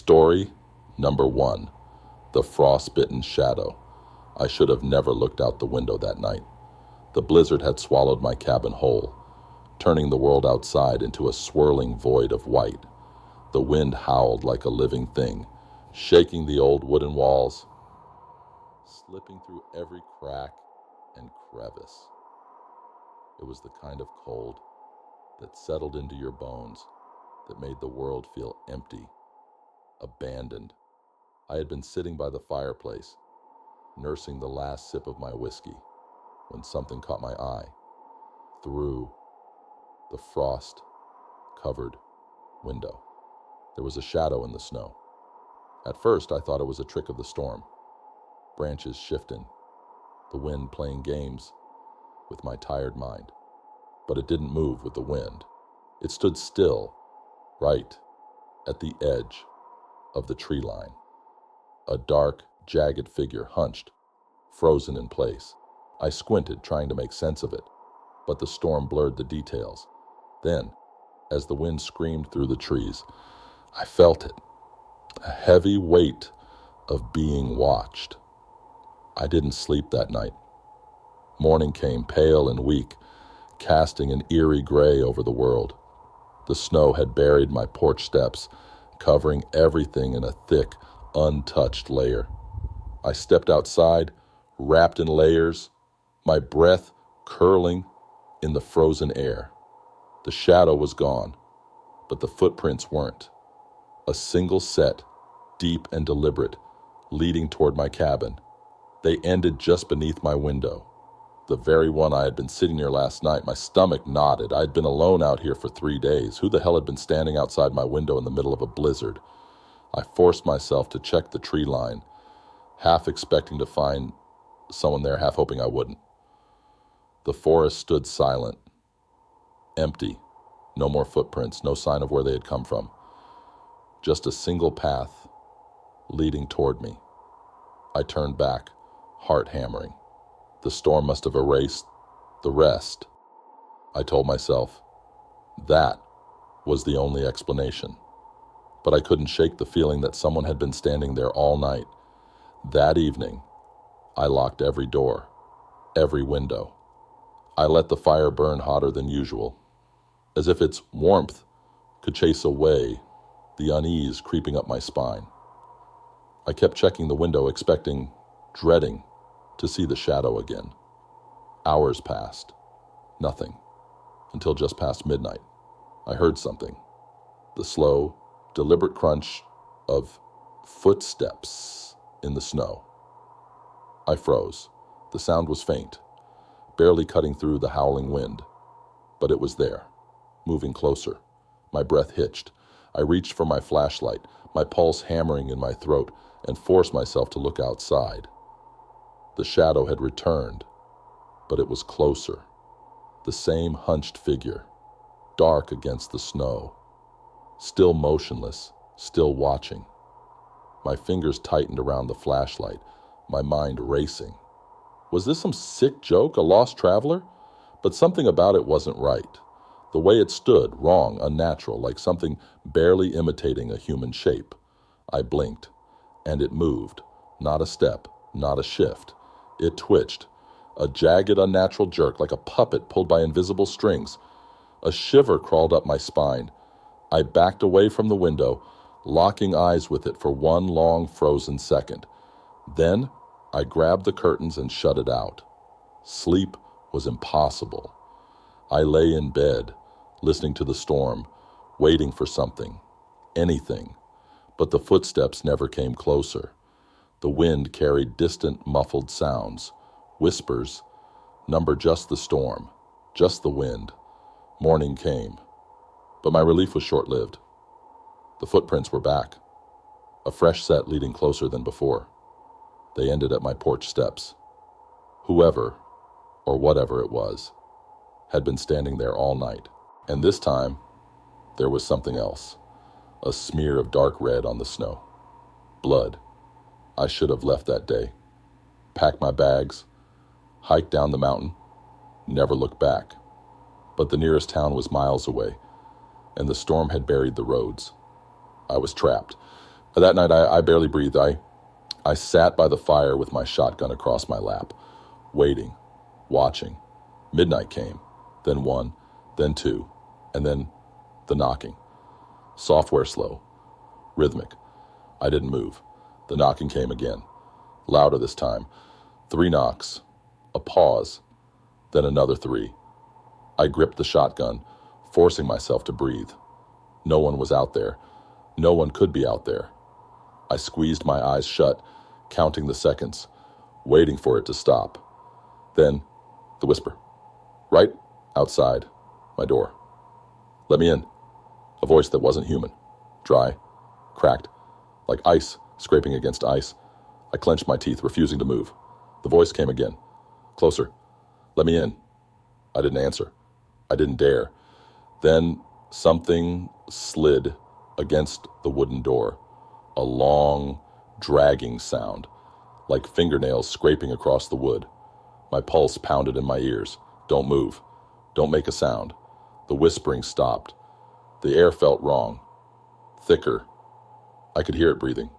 Story number 1, The Frostbitten Shadow. I should have never looked out the window that night. The blizzard had swallowed my cabin whole, turning the world outside into a swirling void of white. The wind howled like a living thing, shaking the old wooden walls, slipping through every crack and crevice. It was the kind of cold that settled into your bones, that made the world feel empty, abandoned. I had been sitting by the fireplace, nursing the last sip of my whiskey, when something caught my eye. Through the frost-covered window, there was a shadow in the snow. At first, I thought it was a trick of the storm, branches shifting, the wind playing games with my tired mind. But it didn't move with the wind. It stood still, right at the edge of the tree line. A dark, jagged figure hunched, frozen in place. I squinted, trying to make sense of it, but the storm blurred the details. Then, as the wind screamed through the trees, I felt it, a heavy weight of being watched. I didn't sleep that night. Morning came, pale and weak, casting an eerie gray over the world. The snow had buried my porch steps, covering everything in a thick, untouched layer. I stepped outside, wrapped in layers, my breath curling in the frozen air. The shadow was gone, but the footprints weren't. A single set, deep and deliberate, leading toward my cabin. They ended just beneath my window. The very one I had been sitting near last night. My stomach knotted. I had been alone out here for 3 days. Who the hell had been standing outside my window in the middle of a blizzard? I forced myself to check the tree line, half expecting to find someone there, half hoping I wouldn't. The forest stood silent, empty. No more footprints, no sign of where they had come from. Just a single path leading toward me. I turned back, heart hammering. The storm must have erased the rest. I told myself that was the only explanation. But I couldn't shake the feeling that someone had been standing there all night. That evening, I locked every door, every window. I let the fire burn hotter than usual, as if its warmth could chase away the unease creeping up my spine. I kept checking the window, expecting, dreading, to see the shadow again. Hours passed. Nothing. Until just past midnight. I heard something. The slow, deliberate crunch of footsteps in the snow. I froze. The sound was faint, barely cutting through the howling wind. But it was there, moving closer. My breath hitched. I reached for my flashlight, my pulse hammering in my throat, and forced myself to look outside. The shadow had returned, but it was closer. The same hunched figure, dark against the snow, still motionless, still watching. My fingers tightened around the flashlight, my mind racing. Was this some sick joke, a lost traveler? But something about it wasn't right. The way it stood, wrong, unnatural, like something barely imitating a human shape. I blinked, and it moved. Not a step, not a shift. It twitched, a jagged, unnatural jerk, like a puppet pulled by invisible strings. A shiver crawled up my spine. I backed away from the window, locking eyes with it for one long, frozen second. Then I grabbed the curtains and shut it out. Sleep was impossible. I lay in bed, listening to the storm, waiting for something, anything. But the footsteps never came closer. The wind carried distant, muffled sounds. Whispers numbered just the storm, just the wind. Morning came. But my relief was short-lived. The footprints were back, a fresh set leading closer than before. They ended at my porch steps. Whoever, or whatever it was, had been standing there all night. And this time, there was something else. A smear of dark red on the snow. Blood. I should have left that day. Packed my bags, hiked down the mountain, never looked back. But the nearest town was miles away, and the storm had buried the roads. I was trapped, That night, I barely breathed. I sat by the fire with my shotgun across my lap, waiting, watching. Midnight came, then one, then two, and then the knocking. Software slow, rhythmic. I didn't move. The knocking came again, louder this time. 3 knocks, a pause, then another 3. I gripped the shotgun, forcing myself to breathe. No one was out there. No one could be out there. I squeezed my eyes shut, counting the seconds, waiting for it to stop. Then, the whisper. Right outside my door. Let me in. A voice that wasn't human. Dry, cracked, like ice scraping against ice. I clenched my teeth, refusing to move. The voice came again. Closer. Let me in. I didn't answer. I didn't dare. Then something slid against the wooden door. A long, dragging sound, like fingernails scraping across the wood. My pulse pounded in my ears. Don't move. Don't make a sound. The whispering stopped. The air felt wrong. Thicker. I could hear it breathing.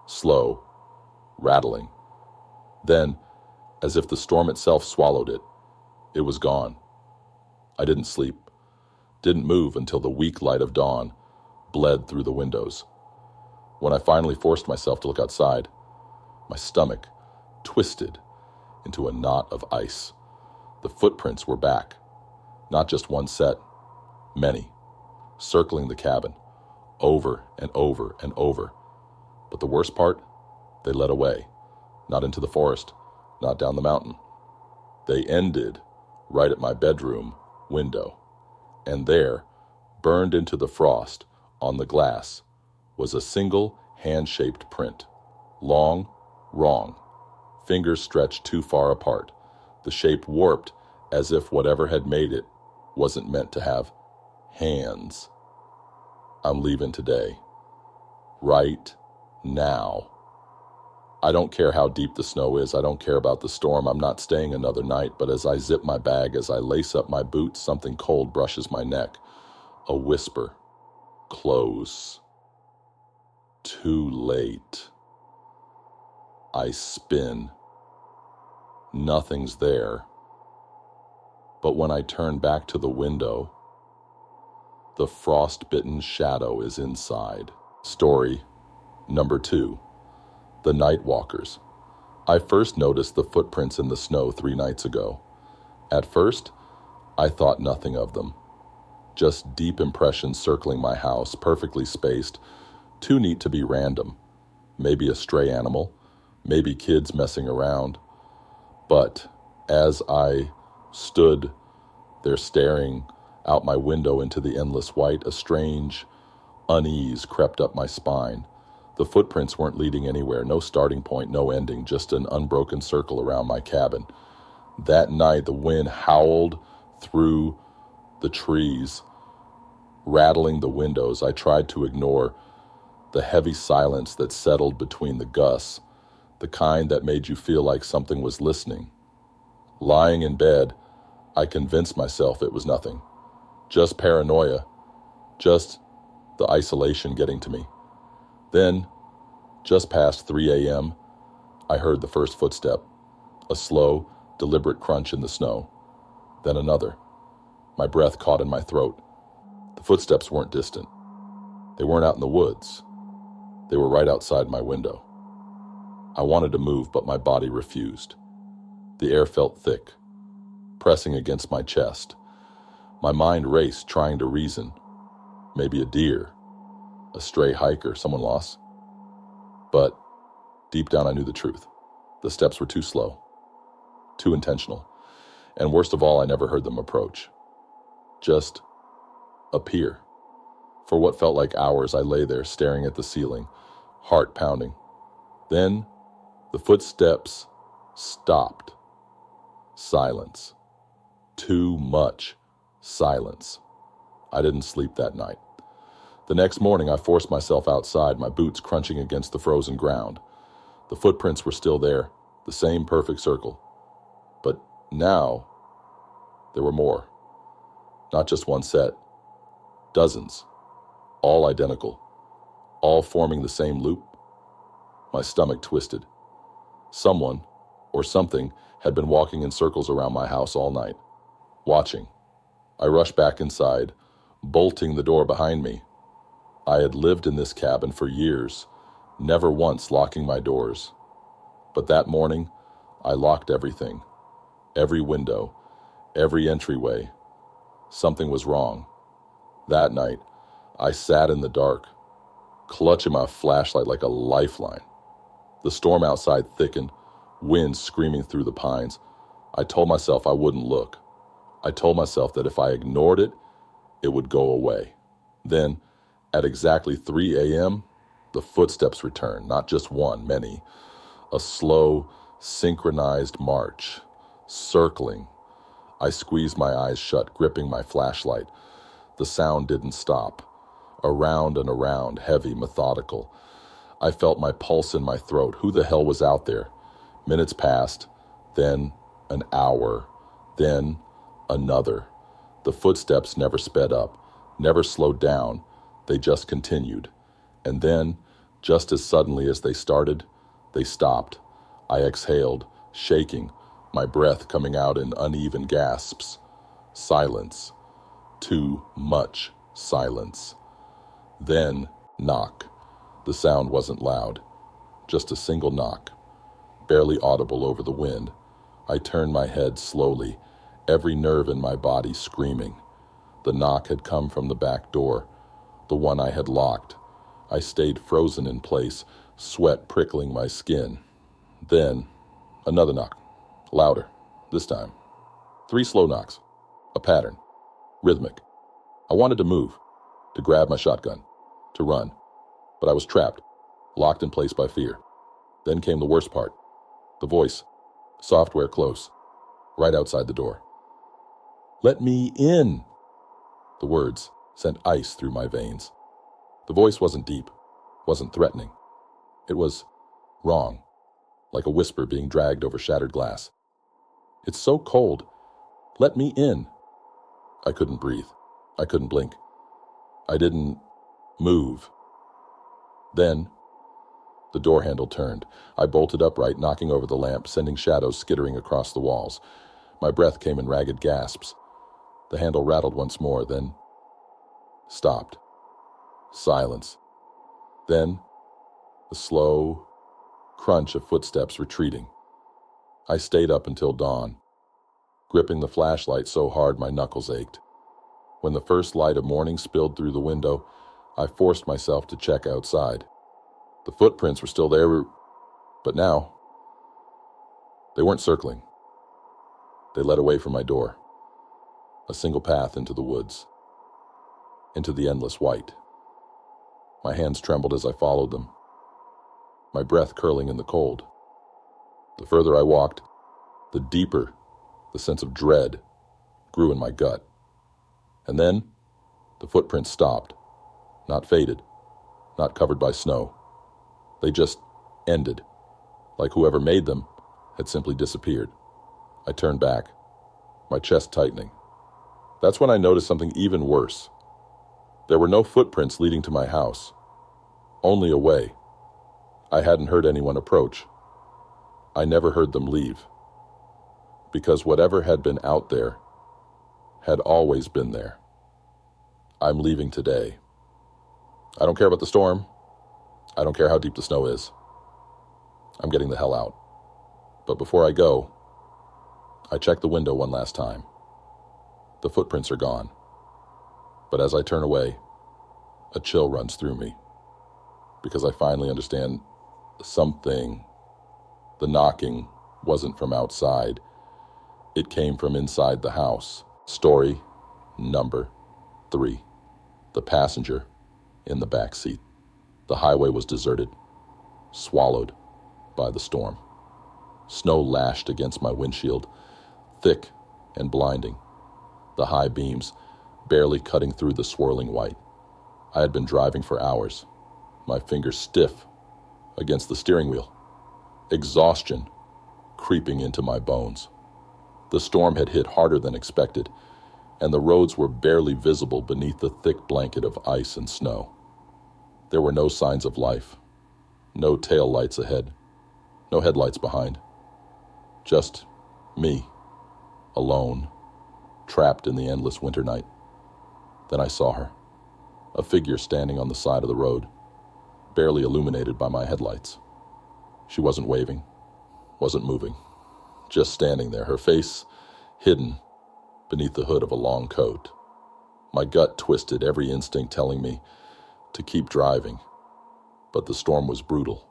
Slow. Rattling. Then, as if the storm itself swallowed it, it was gone. I didn't sleep. Didn't move until the weak light of dawn bled through the windows. When I finally forced myself to look outside, my stomach twisted into a knot of ice. The footprints were back. Not just one set, many, circling the cabin, over and over and over. But the worst part, they led away, not into the forest, not down the mountain. They ended right at my bedroom window. And there, burned into the frost on the glass, was a single hand-shaped print. Long, wrong. Fingers stretched too far apart. The shape warped as if whatever had made it wasn't meant to have hands. I'm leaving today. Right now. I don't care how deep the snow is. I don't care about the storm. I'm not staying another night. But as I zip my bag, as I lace up my boots, something cold brushes my neck. A whisper. Close. Too late. I spin. Nothing's there. But when I turn back to the window, the frost-bitten shadow is inside. Story number 2. The Night Walkers. I first noticed the footprints in the snow 3 nights ago. At first, I thought nothing of them. Just deep impressions circling my house, perfectly spaced, too neat to be random. Maybe a stray animal, maybe kids messing around. But as I stood there staring out my window into the endless white, a strange unease crept up my spine. The footprints weren't leading anywhere, no starting point, no ending, just an unbroken circle around my cabin. That night, the wind howled through the trees, rattling the windows. I tried to ignore the heavy silence that settled between the gusts, the kind that made you feel like something was listening. Lying in bed, I convinced myself it was nothing. Just paranoia, just the isolation getting to me. Then, just past 3 a.m., I heard the first footstep, a slow, deliberate crunch in the snow. Then another. My breath caught in my throat. The footsteps weren't distant. They weren't out in the woods. They were right outside my window. I wanted to move, but my body refused. The air felt thick, pressing against my chest. My mind raced, trying to reason. Maybe a deer, a stray hiker, someone lost. But deep down I knew the truth. The steps were too slow, too intentional. And worst of all, I never heard them approach. Just appear. For what felt like hours, I lay there staring at the ceiling, heart pounding. Then the footsteps stopped. Silence. Too much silence. I didn't sleep that night. The next morning, I forced myself outside, my boots crunching against the frozen ground. The footprints were still there, the same perfect circle. But now, there were more. Not just one set. Dozens. All identical. all forming the same loop. My stomach twisted. Someone, or something, had been walking in circles around my house all night, watching. I rushed back inside, bolting the door behind me. I had lived in this cabin for years, never once locking my doors. But that morning, I locked everything, every window, every entryway. Something was wrong. That night, I sat in the dark, clutching my flashlight like a lifeline. The storm outside thickened, wind screaming through the pines. I told myself I wouldn't look. I told myself that if I ignored it, it would go away. Then, at exactly 3 a.m., the footsteps returned, not just one, many. A slow, synchronized march, circling. I squeezed my eyes shut, gripping my flashlight. The sound didn't stop. Around and around, heavy, methodical. I felt my pulse in my throat. Who the hell was out there? Minutes passed, then an hour, then another. The footsteps never sped up, never slowed down. They just continued. And then, just as suddenly as they started, they stopped. I exhaled, shaking, my breath coming out in uneven gasps. Silence. Too much silence. Then, knock. The sound wasn't loud, just a single knock, barely audible over the wind. I turned my head slowly, every nerve in my body screaming. The knock had come from the back door, the one I had locked. I stayed frozen in place, sweat prickling my skin. Then, another knock, louder, this time. 3 slow knocks, a pattern, rhythmic. I wanted to move, to grab my shotgun, to run. But I was trapped, locked in place by fear. Then came the worst part. The voice, software close, right outside the door. "Let me in!" The words sent ice through my veins. The voice wasn't deep, wasn't threatening. It was wrong, like a whisper being dragged over shattered glass. "It's so cold. Let me in." I couldn't breathe. I couldn't blink. I didn't move. Then, the door handle turned. I bolted upright, knocking over the lamp, sending shadows skittering across the walls. My breath came in ragged gasps. The handle rattled once more, then stopped. Silence. Then, the slow crunch of footsteps retreating. I stayed up until dawn, gripping the flashlight so hard my knuckles ached. When the first light of morning spilled through the window, I forced myself to check outside. The footprints were still there, but now, they weren't circling. They led away from my door, a single path into the woods, into the endless white. My hands trembled as I followed them, my breath curling in the cold. The further I walked, the deeper the sense of dread grew in my gut. And then, the footprints stopped. Not faded, not covered by snow. They just ended, like whoever made them had simply disappeared. I turned back, my chest tightening. That's when I noticed something even worse. There were no footprints leading to my house, only away. I hadn't heard anyone approach. I never heard them leave. Because whatever had been out there had always been there. I'm leaving today. I don't care about the storm. I don't care how deep the snow is. I'm getting the hell out. But before I go, I check the window one last time. The footprints are gone. But as I turn away, a chill runs through me. Because I finally understand something. The knocking wasn't from outside. It came from inside the house. Story number 3. The passenger in the back seat. The highway was deserted, swallowed by the storm. Snow lashed against my windshield, thick and blinding. The high beams barely cutting through the swirling white. I had been driving for hours, my fingers stiff against the steering wheel. Exhaustion creeping into my bones. The storm had hit harder than expected, and the roads were barely visible beneath the thick blanket of ice and snow. There were no signs of life, no tail lights ahead, no headlights behind. Just me, alone, trapped in the endless winter night. Then I saw her, a figure standing on the side of the road, barely illuminated by my headlights. She wasn't waving, wasn't moving, just standing there, her face hidden beneath the hood of a long coat. My gut twisted, every instinct telling me to keep driving, but the storm was brutal.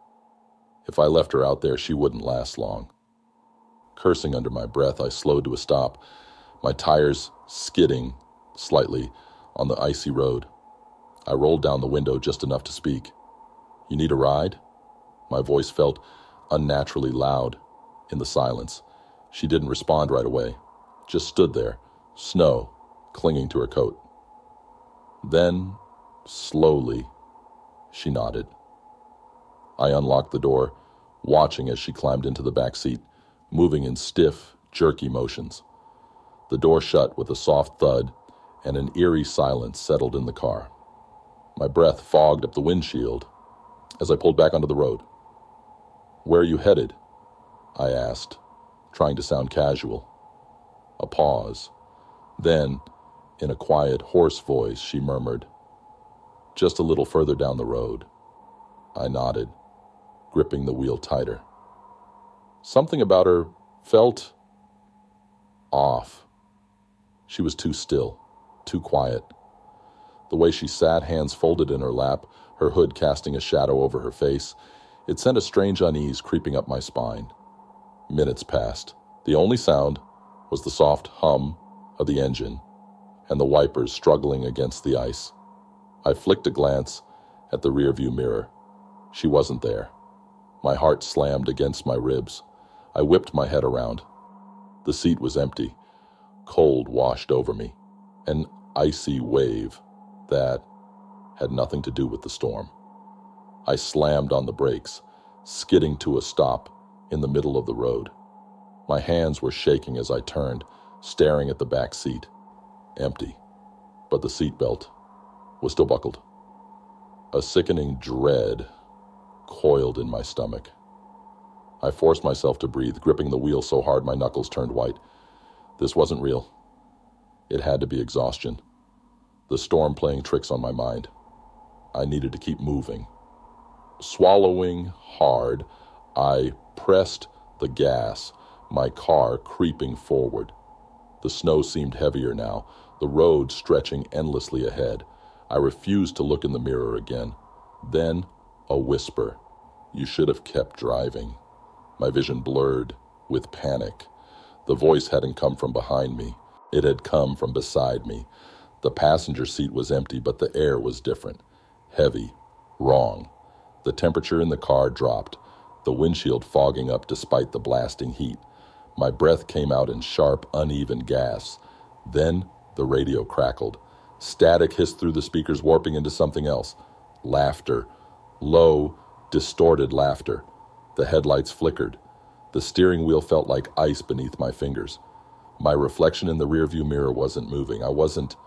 If I left her out there, she wouldn't last long. Cursing under my breath, I slowed to a stop, my tires skidding slightly on the icy road. I rolled down the window just enough to speak. "You need a ride?" My voice felt unnaturally loud in the silence. She didn't respond right away, just stood there, snow clinging to her coat. Then, slowly, she nodded. I unlocked the door, watching as she climbed into the back seat, moving in stiff, jerky motions. The door shut with a soft thud, and an eerie silence settled in the car. My breath fogged up the windshield as I pulled back onto the road. "Where are you headed?" I asked, trying to sound casual. A pause. Then, in a quiet, hoarse voice, she murmured, "Just a little further down the road." I nodded, gripping the wheel tighter. Something about her felt off. She was too still, too quiet. The way she sat, hands folded in her lap, her hood casting a shadow over her face, it sent a strange unease creeping up my spine. Minutes passed. The only sound was the soft hum of the engine and the wipers struggling against the ice. I flicked a glance at the rearview mirror. She wasn't there. My heart slammed against my ribs. I whipped my head around. The seat was empty. Cold washed over me, an icy wave that had nothing to do with the storm. I slammed on the brakes, skidding to a stop in the middle of the road. My hands were shaking as I turned, staring at the back seat. Empty, but the seatbelt was still buckled. A sickening dread coiled in my stomach. I forced myself to breathe, gripping the wheel so hard my knuckles turned white. This wasn't real. It had to be exhaustion. The storm playing tricks on my mind. I needed to keep moving. Swallowing hard, I pressed the gas, my car creeping forward. The snow seemed heavier now, the road stretching endlessly ahead. I refused to look in the mirror again. Then, a whisper. "You should have kept driving." My vision blurred with panic. The voice hadn't come from behind me. It had come from beside me. The passenger seat was empty, but the air was different. Heavy. Wrong. The temperature in the car dropped, the windshield fogging up despite the blasting heat. My breath came out in sharp, uneven gasps. Then the radio crackled. Static hissed through the speakers, warping into something else. Laughter. Low, distorted laughter. The headlights flickered. The steering wheel felt like ice beneath my fingers. My reflection in the rearview mirror wasn't moving. I wasn't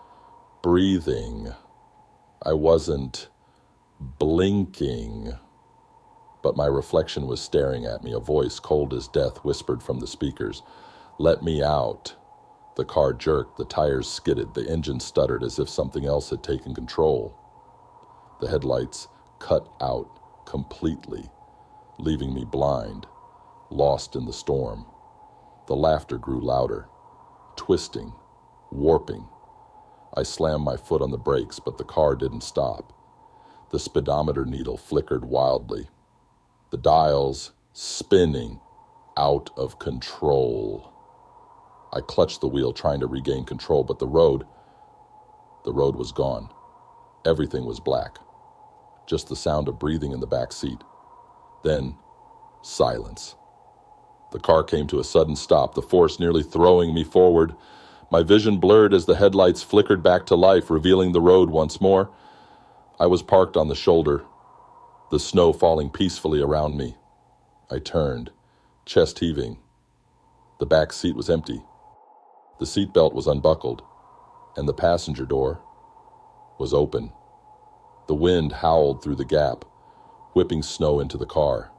breathing. I wasn't blinking. But my reflection was staring at me. A voice, cold as death, whispered from the speakers, "Let me out." The car jerked, the tires skidded, the engine stuttered as if something else had taken control. The headlights cut out completely, leaving me blind, lost in the storm. The laughter grew louder, twisting, warping. I slammed my foot on the brakes, but the car didn't stop. The speedometer needle flickered wildly, the dials spinning out of control. I clutched the wheel, trying to regain control, but the road was gone. Everything was black. Just the sound of breathing in the back seat. Then, silence. The car came to a sudden stop, the force nearly throwing me forward. My vision blurred as the headlights flickered back to life, revealing the road once more. I was parked on the shoulder, the snow falling peacefully around me. I turned, chest heaving. The back seat was empty. The seatbelt was unbuckled, and the passenger door was open. The wind howled through the gap, whipping snow into the car.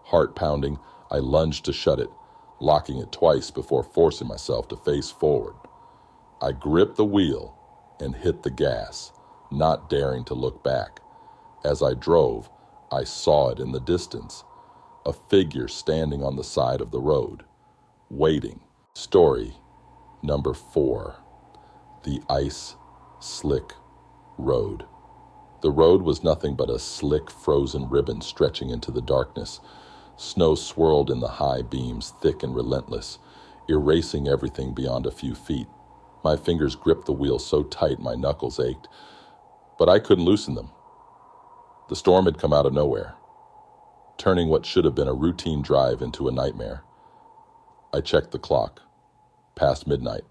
Heart pounding, I lunged to shut it, locking it twice before forcing myself to face forward. I gripped the wheel and hit the gas, not daring to look back. As I drove, I saw it in the distance, a figure standing on the side of the road, waiting. Story number 4, the ice slick road. The road was nothing but a slick, frozen ribbon stretching into the darkness. Snow swirled in the high beams, thick and relentless, erasing everything beyond a few feet. My fingers gripped the wheel so tight my knuckles ached, but I couldn't loosen them. The storm had come out of nowhere, turning what should have been a routine drive into a nightmare. I checked the clock. Past midnight.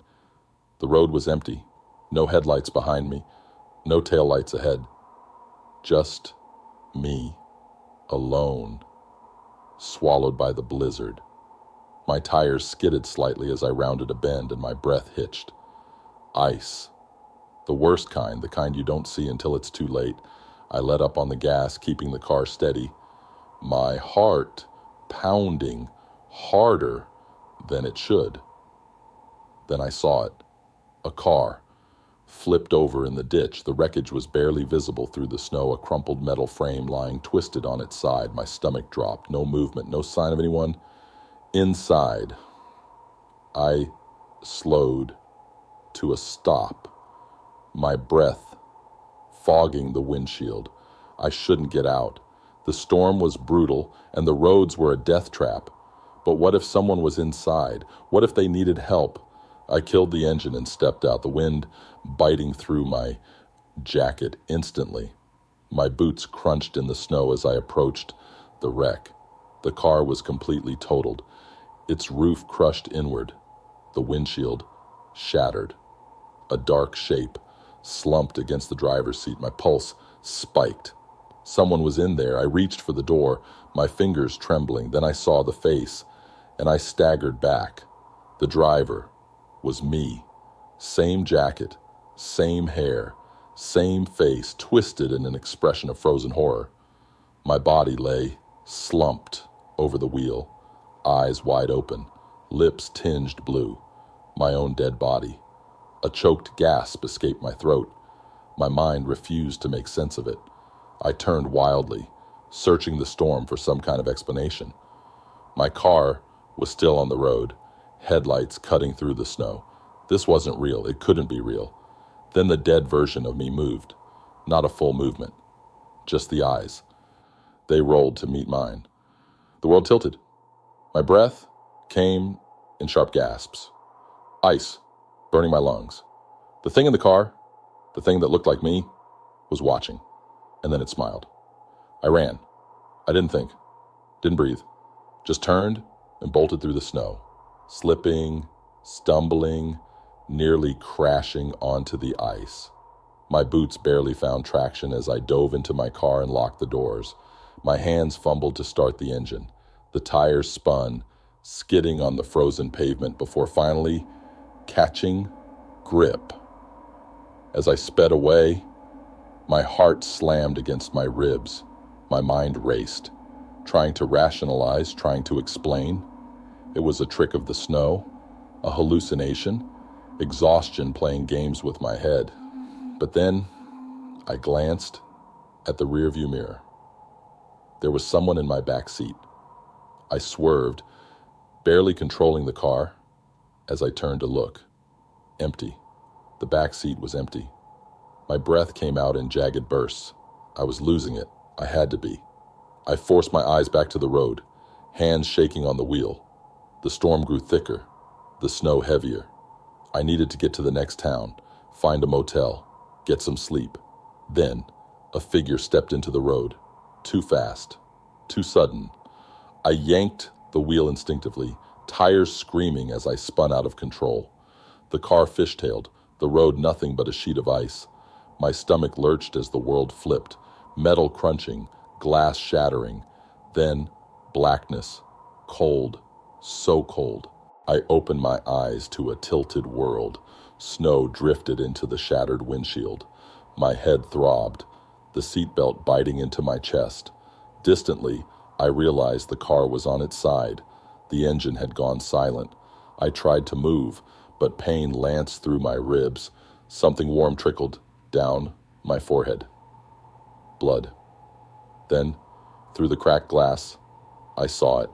The road was empty. No headlights behind me. No taillights ahead. Just me, alone, swallowed by the blizzard. My tires skidded slightly as I rounded a bend and my breath hitched. Ice. The worst kind, the kind you don't see until it's too late. I let up on the gas, keeping the car steady. My heart pounding harder than it should. Then I saw it. A car. Flipped over in the ditch. The wreckage was barely visible through the snow, a crumpled metal frame lying twisted on its side. My stomach dropped. No movement, no sign of anyone inside. I slowed to a stop, my breath fogging the windshield. I shouldn't get out. The storm was brutal, and the roads were a death trap. But what if someone was inside? What if they needed help? I killed the engine and stepped out, the wind biting through my jacket instantly. My boots crunched in the snow as I approached the wreck. The car was completely totaled, its roof crushed inward, the windshield shattered. A dark shape slumped against the driver's seat. My pulse spiked. Someone was in there. I reached for the door, my fingers trembling. Then I saw the face, and I staggered back. The driver was me. Same jacket, same hair, same face, twisted in an expression of frozen horror. My body lay slumped over the wheel, eyes wide open, lips tinged blue. My own dead body. A choked gasp escaped my throat. My mind refused to make sense of it. I turned wildly, searching the storm for some kind of explanation. My car was still on the road, headlights cutting through the snow. This wasn't real. It couldn't be real. Then the dead version of me moved. Not a full movement. Just the eyes. They rolled to meet mine. The world tilted. My breath came in sharp gasps. Ice, burning my lungs. The thing in the car, the thing that looked like me, was watching. And then it smiled. I ran. I didn't think. Didn't breathe. Just turned and bolted through the snow. Slipping, stumbling, nearly crashing onto the ice. My boots barely found traction as I dove into my car and locked the doors. My hands fumbled to start the engine. The tires spun, skidding on the frozen pavement before finally catching grip. As I sped away, my heart slammed against my ribs. My mind raced, trying to rationalize, trying to explain. It was a trick of the snow, a hallucination, exhaustion playing games with my head. But then I glanced at the rearview mirror. There was someone in my back seat. I swerved, barely controlling the car, as I turned to look. Empty. The back seat was empty. My breath came out in jagged bursts. I was losing it. I had to be. I forced my eyes back to the road, hands shaking on the wheel. The storm grew thicker, the snow heavier. I needed to get to the next town, find a motel, get some sleep. Then, a figure stepped into the road. Too fast, too sudden. I yanked the wheel instinctively, tires screaming as I spun out of control. The car fishtailed, the road nothing but a sheet of ice. My stomach lurched as the world flipped, metal crunching, glass shattering. Then, blackness, cold, so cold. I opened my eyes to a tilted world. Snow drifted into the shattered windshield. My head throbbed. the seatbelt biting into my chest. Distantly, I realized the car was on its side. The engine had gone silent. I tried to move, but pain lanced through my ribs. Something warm trickled down my forehead. Blood. Then, through the cracked glass, I saw it.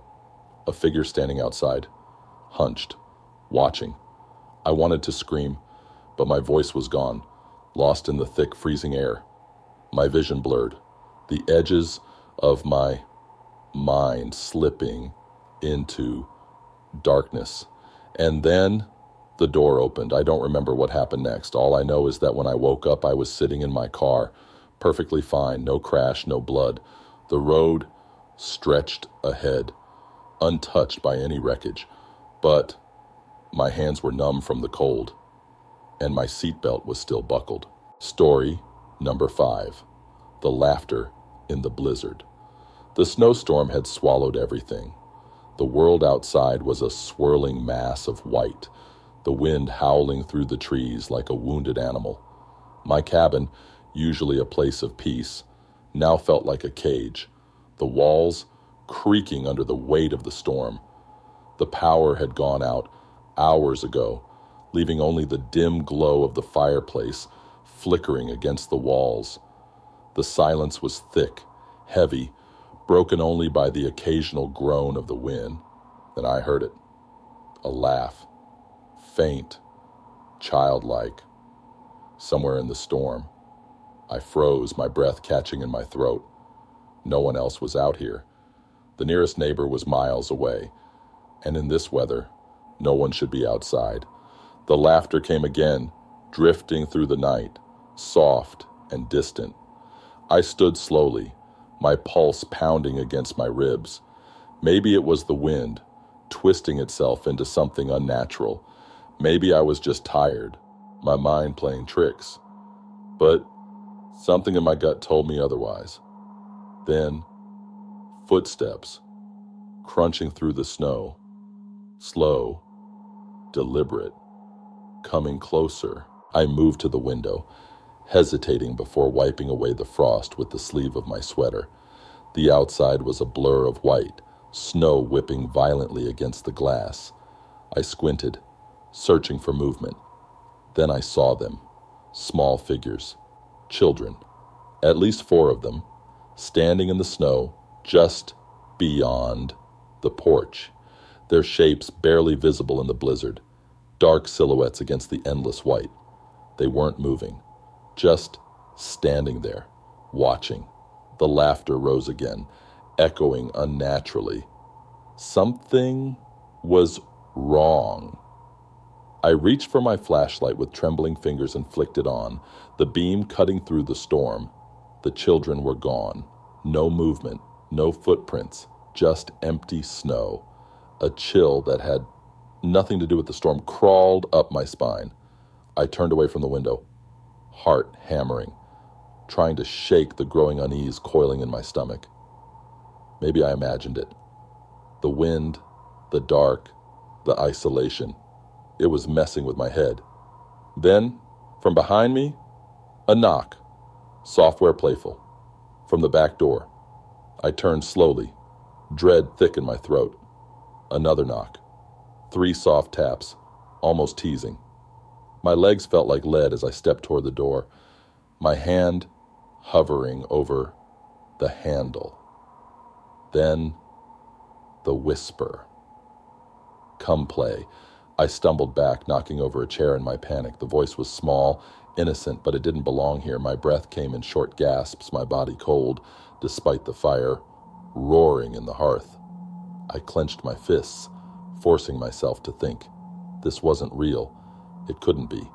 A figure standing outside, hunched, watching. I wanted to scream, but my voice was gone, lost in the thick, freezing air. My vision blurred, the edges of my mind slipping into darkness. And then the door opened. I don't remember what happened next. All I know is that when I woke up, I was sitting in my car, perfectly fine, no crash, no blood. The road stretched ahead, untouched by any wreckage, but my hands were numb from the cold, and my seatbelt was still buckled. Story number 5, the laughter in the blizzard. The snowstorm had swallowed everything. The world outside was a swirling mass of white, the wind howling through the trees like a wounded animal. My cabin, usually a place of peace, now felt like a cage, the walls creaking under the weight of the storm. The power had gone out hours ago, leaving only the dim glow of the fireplace flickering against the walls. The silence was thick, heavy, broken only by the occasional groan of the wind. Then I heard it. A laugh, faint, childlike, somewhere in the storm. I froze, my breath catching in my throat. No one else was out here. The nearest neighbor was miles away, and in this weather, no one should be outside. The laughter came again, drifting through the night, soft and distant. I stood slowly, my pulse pounding against my ribs. Maybe it was the wind, twisting itself into something unnatural. Maybe I was just tired, my mind playing tricks. But something in my gut told me otherwise. Then, footsteps, crunching through the snow, slow, deliberate, coming closer. I moved to the window, hesitating before wiping away the frost with the sleeve of my sweater. The outside was a blur of white, snow whipping violently against the glass. I squinted, searching for movement. Then I saw them, small figures, children, at least 4 of them, standing in the snow just beyond the porch, their shapes barely visible in the blizzard, dark silhouettes against the endless white. They weren't moving, just standing there, watching. The laughter rose again, echoing unnaturally. Something was wrong. I reached for my flashlight with trembling fingers and flicked it on, the beam cutting through the storm. The children were gone. No movement, no footprints, just empty snow. A chill that had nothing to do with the storm crawled up my spine. I turned away from the window, heart hammering, trying to shake the growing unease coiling in my stomach. Maybe I imagined it. The wind, the dark, the isolation. It was messing with my head. Then, from behind me, a knock, software playful, from the back door. I turned slowly, dread thick in my throat. Another knock. 3 soft taps, almost teasing. My legs felt like lead as I stepped toward the door, my hand hovering over the handle. Then, the whisper. "Come play." I stumbled back, knocking over a chair in my panic. The voice was small, innocent, but it didn't belong here. My breath came in short gasps, my body cold, despite the fire roaring in the hearth. I clenched my fists, forcing myself to think. This wasn't real. It couldn't be.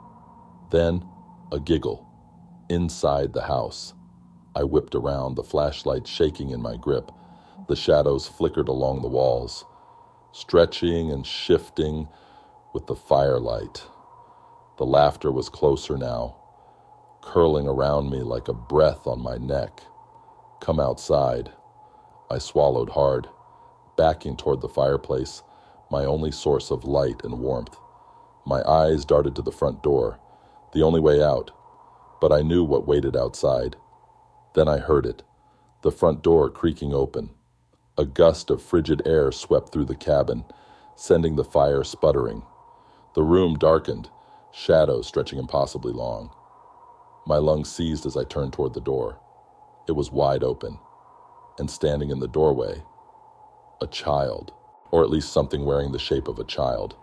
Then, a giggle. Inside the house. I whipped around, the flashlight shaking in my grip. The shadows flickered along the walls, stretching and shifting with the firelight. The laughter was closer now, curling around me like a breath on my neck. "Come outside." I swallowed hard, backing toward the fireplace, my only source of light and warmth. My eyes darted to the front door, the only way out, but I knew what waited outside. Then I heard it, the front door creaking open. A gust of frigid air swept through the cabin, sending the fire sputtering. The room darkened, shadows stretching impossibly long. My lungs seized as I turned toward the door. It was wide open, and standing in the doorway, a child, or at least something wearing the shape of a child.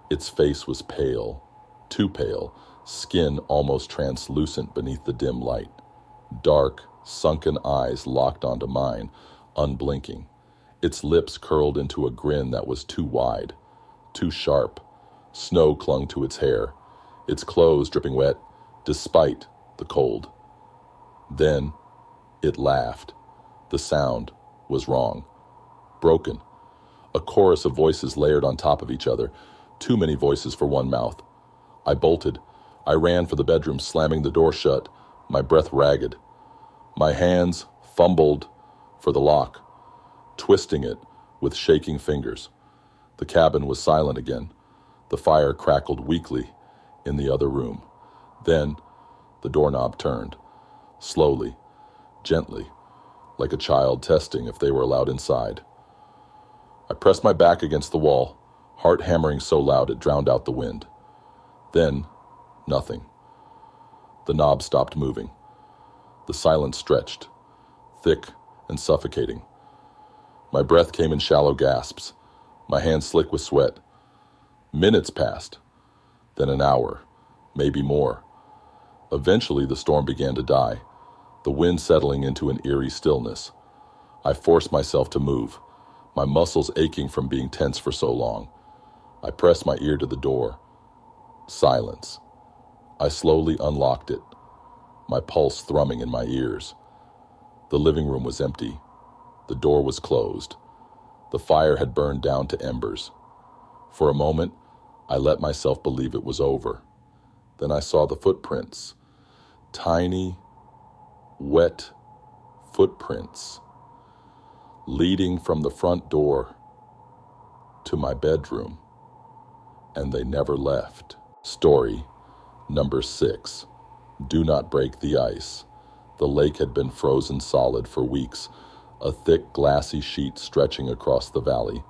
Its face was pale, too pale, skin almost translucent beneath the dim light. Dark, sunken eyes locked onto mine, unblinking. Its lips curled into a grin that was too wide, too sharp. Snow clung to its hair, its clothes dripping wet, despite the cold. Then it laughed. The sound was wrong, broken. A chorus of voices layered on top of each other, too many voices for one mouth. I bolted. I ran for the bedroom, slamming the door shut, my breath ragged. My hands fumbled for the lock, twisting it with shaking fingers. The cabin was silent again. The fire crackled weakly in the other room. Then the doorknob turned, slowly, gently, like a child testing if they were allowed inside. I pressed my back against the wall, heart hammering so loud it drowned out the wind. Then, nothing. The knob stopped moving. The silence stretched, thick and suffocating. My breath came in shallow gasps, my hands slick with sweat. Minutes passed, then an hour, maybe more. Eventually the storm began to die, the wind settling into an eerie stillness. I forced myself to move, my muscles aching from being tense for so long. I pressed my ear to the door. Silence. I slowly unlocked it, my pulse thrumming in my ears. The living room was empty. The door was closed. The fire had burned down to embers. For a moment, I let myself believe it was over. Then I saw the footprints. Tiny, wet footprints leading from the front door to my bedroom. And they never left. Story number 6. Do not break the ice. The lake had been frozen solid for weeks, a thick glassy sheet stretching across the valley.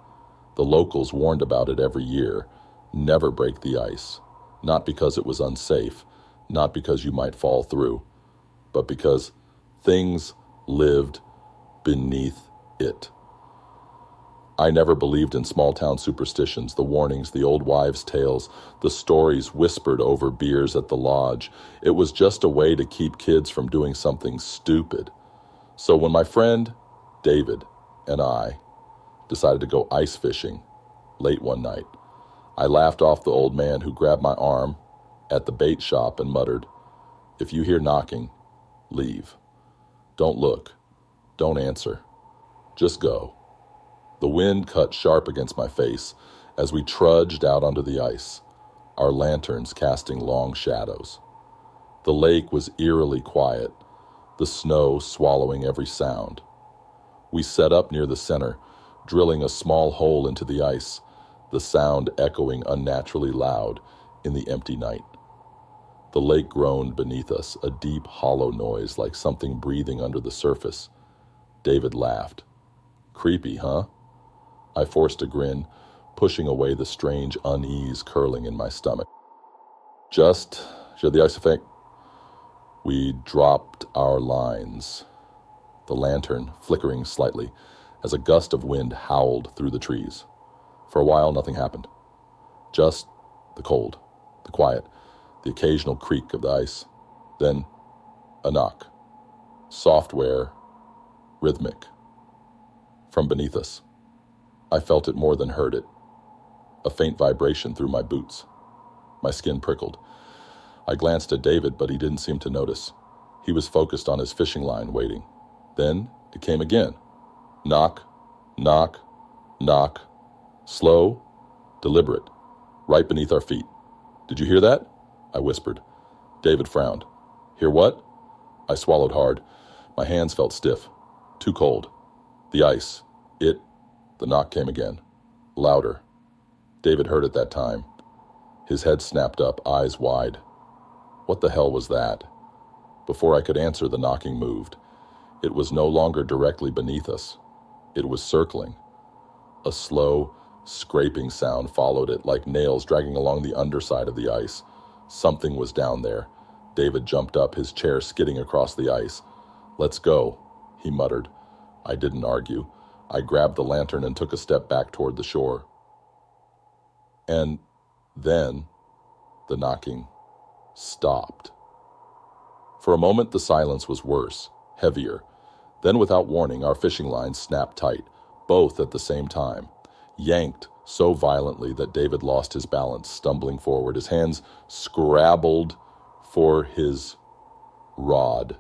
The locals warned about it every year. Never break the ice. Not because it was unsafe, not because you might fall through, but because things lived beneath it. I never believed in small-town superstitions, the warnings, the old wives' tales, the stories whispered over beers at the lodge. It was just a way to keep kids from doing something stupid. So when my friend, David, and I decided to go ice fishing late one night, I laughed off the old man who grabbed my arm at the bait shop and muttered, "If you hear knocking, leave. Don't look. Don't answer. Just go." The wind cut sharp against my face as we trudged out onto the ice, our lanterns casting long shadows. The lake was eerily quiet, the snow swallowing every sound. We set up near the center, drilling a small hole into the ice, the sound echoing unnaturally loud in the empty night. The lake groaned beneath us, a deep, hollow noise like something breathing under the surface. David laughed. "Creepy, huh?" I forced a grin, pushing away the strange unease curling in my stomach. Just the ice effect. We dropped our lines, the lantern flickering slightly as a gust of wind howled through the trees. For a while, nothing happened. Just the cold, the quiet, the occasional creak of the ice. Then a knock. Software, rhythmic. From beneath us. I felt it more than heard it. A faint vibration through my boots. My skin prickled. I glanced at David, but he didn't seem to notice. He was focused on his fishing line, waiting. Then it came again. Knock, knock, knock. Slow, deliberate, right beneath our feet. "Did you hear that?" I whispered. David frowned. "Hear what?" I swallowed hard. My hands felt stiff. Too cold. The ice. The knock came again. Louder. David heard it that time. His head snapped up, eyes wide. What the hell was that? Before I could answer, the knocking moved. It was no longer directly beneath us. It was circling. A slow, scraping sound followed it, like nails dragging along the underside of the ice. Something was down there. David jumped up, his chair skidding across the ice. "Let's go," he muttered. I didn't argue. I grabbed the lantern and took a step back toward the shore. And then the knocking stopped. For a moment, the silence was worse, heavier. Then, without warning, our fishing lines snapped tight, both at the same time, yanked so violently that David lost his balance, stumbling forward. His hands scrabbled for his rod,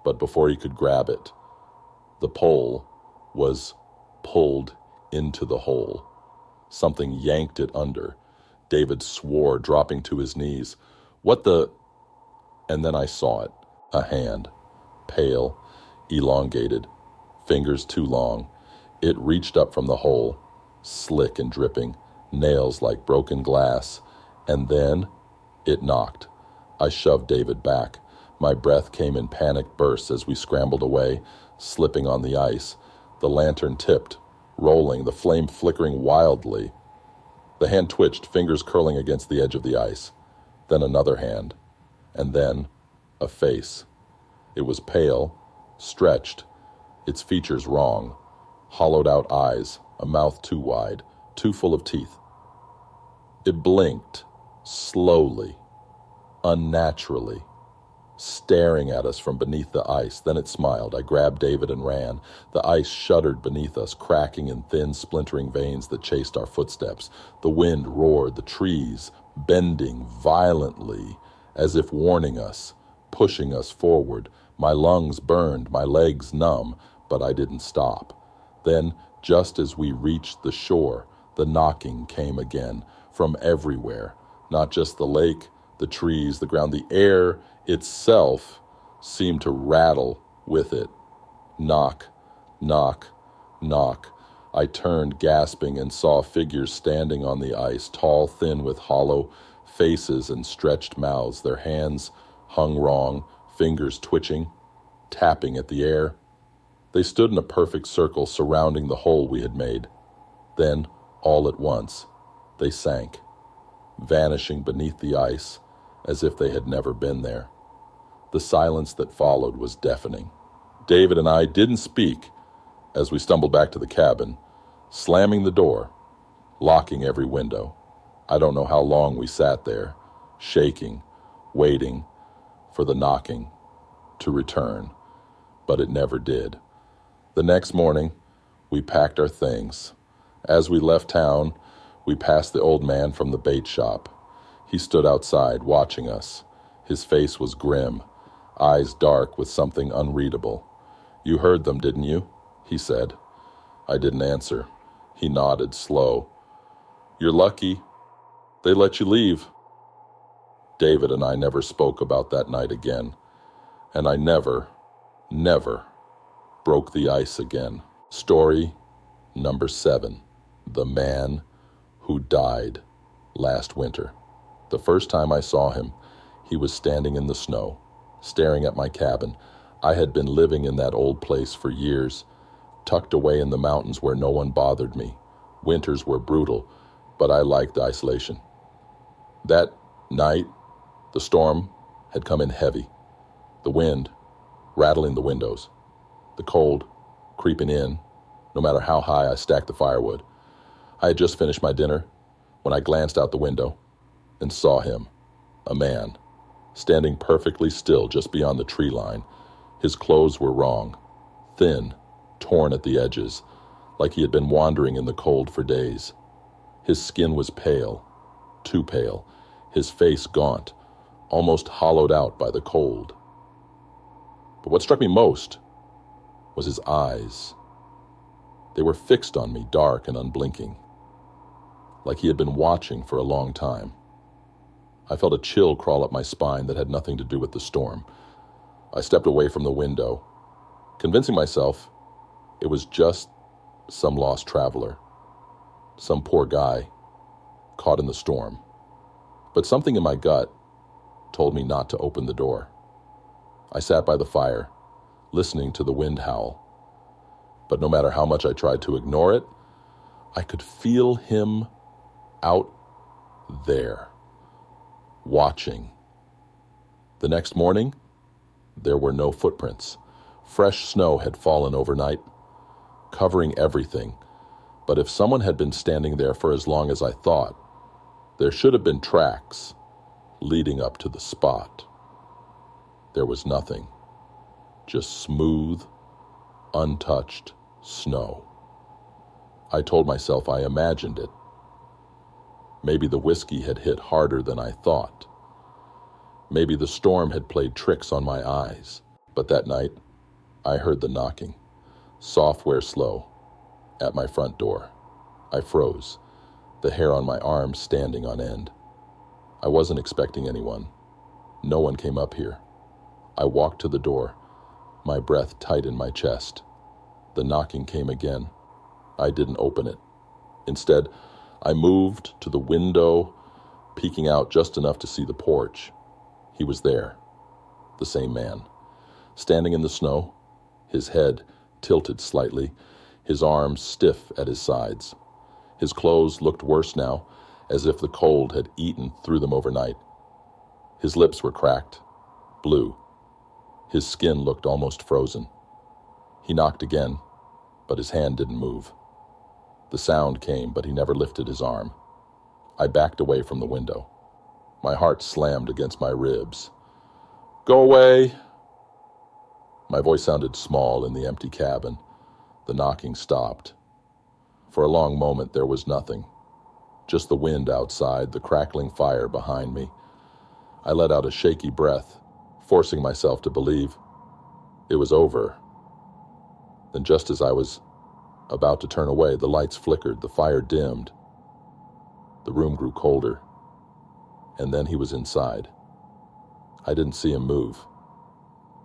but before he could grab it, the pole was pulled into the hole. Something yanked it under. David swore, dropping to his knees. "What the—" And then I saw it. A hand. Pale, elongated, fingers too long. It reached up from the hole, slick and dripping, nails like broken glass. And then it knocked. I shoved David back. My breath came in panicked bursts as we scrambled away, slipping on the ice. The lantern tipped, rolling, the flame flickering wildly. The hand twitched, fingers curling against the edge of the ice. Then another hand. And then a face. It was pale, stretched, its features wrong. Hollowed-out eyes, a mouth too wide, too full of teeth. It blinked, slowly, unnaturally, staring at us from beneath the ice. Then it smiled. I grabbed David and ran. The ice shuddered beneath us, cracking in thin, splintering veins that chased our footsteps. The wind roared, the trees bending violently, as if warning us, pushing us forward. My lungs burned, my legs numb, but I didn't stop. Then, just as we reached the shore, the knocking came again, from everywhere. Not just the lake, the trees, the ground, the air itself seemed to rattle with it. Knock, knock, knock. I turned, gasping, and saw figures standing on the ice, tall, thin, with hollow faces and stretched mouths. Their hands hung wrong, fingers twitching, tapping at the air. They stood in a perfect circle surrounding the hole we had made. Then, all at once, they sank, vanishing beneath the ice as if they had never been there. The silence that followed was deafening. David and I didn't speak as we stumbled back to the cabin, slamming the door, locking every window. I don't know how long we sat there, shaking, waiting for the knocking to return, but it never did. The next morning, we packed our things. As we left town, we passed the old man from the bait shop. He stood outside, watching us. His face was grim, eyes dark with something unreadable. "You heard them, didn't you?" he said. I didn't answer. He nodded, slow. "You're lucky. They let you leave." David and I never spoke about that night again, and I never broke the ice again. Story number 7, The Man Who Died Last Winter. The first time I saw him, he was standing in the snow, staring at my cabin. I had been living in that old place for years, tucked away in the mountains where no one bothered me. Winters were brutal, but I liked isolation. That night, the storm had come in heavy. The wind rattling the windows. The cold creeping in, no matter how high I stacked the firewood. I had just finished my dinner when I glanced out the window and saw him, a man, standing perfectly still just beyond the tree line. His clothes were wrong, thin, torn at the edges, like he had been wandering in the cold for days. His skin was pale, too pale, his face gaunt, almost hollowed out by the cold. But what struck me most was his eyes. They were fixed on me, dark and unblinking, like he had been watching for a long time. I felt a chill crawl up my spine that had nothing to do with the storm. I stepped away from the window, convincing myself it was just some lost traveler, some poor guy caught in the storm. But something in my gut told me not to open the door. I sat by the fire, listening to the wind howl. But no matter how much I tried to ignore it, I could feel him out there, watching. The next morning, there were no footprints. Fresh snow had fallen overnight, covering everything. But if someone had been standing there for as long as I thought, there should have been tracks leading up to the spot. There was nothing, just smooth, untouched snow. I told myself I imagined it. Maybe the whiskey had hit harder than I thought. Maybe the storm had played tricks on my eyes. But that night, I heard the knocking, soft where slow, at my front door. I froze, the hair on my arms standing on end. I wasn't expecting anyone. No one came up here. I walked to the door, my breath tight in my chest. The knocking came again. I didn't open it. Instead, I moved to the window, peeking out just enough to see the porch. He was there, the same man, standing in the snow, his head tilted slightly, his arms stiff at his sides. His clothes looked worse now, as if the cold had eaten through them overnight. His lips were cracked, blue. His skin looked almost frozen. He knocked again, but his hand didn't move. The sound came, but he never lifted his arm. I backed away from the window. My heart slammed against my ribs. "Go away!" My voice sounded small in the empty cabin. The knocking stopped. For a long moment there was nothing. Just the wind outside, the crackling fire behind me. I let out a shaky breath, forcing myself to believe it was over. Then just as I was about to turn away, the lights flickered, the fire dimmed. The room grew colder. And then he was inside. I didn't see him move.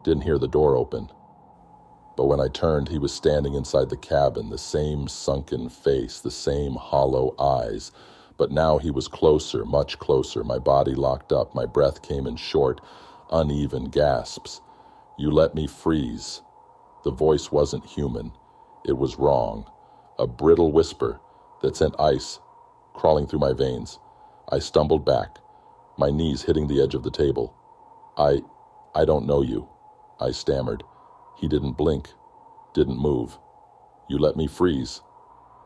Didn't hear the door open. But when I turned, he was standing inside the cabin, the same sunken face, the same hollow eyes. But now he was closer, much closer. My body locked up. My breath came in short, uneven gasps. "You let me freeze." The voice wasn't human. It was wrong. A brittle whisper that sent ice crawling through my veins. I stumbled back, my knees hitting the edge of the table. I don't know you," I stammered. He didn't blink, didn't move. "You let me freeze."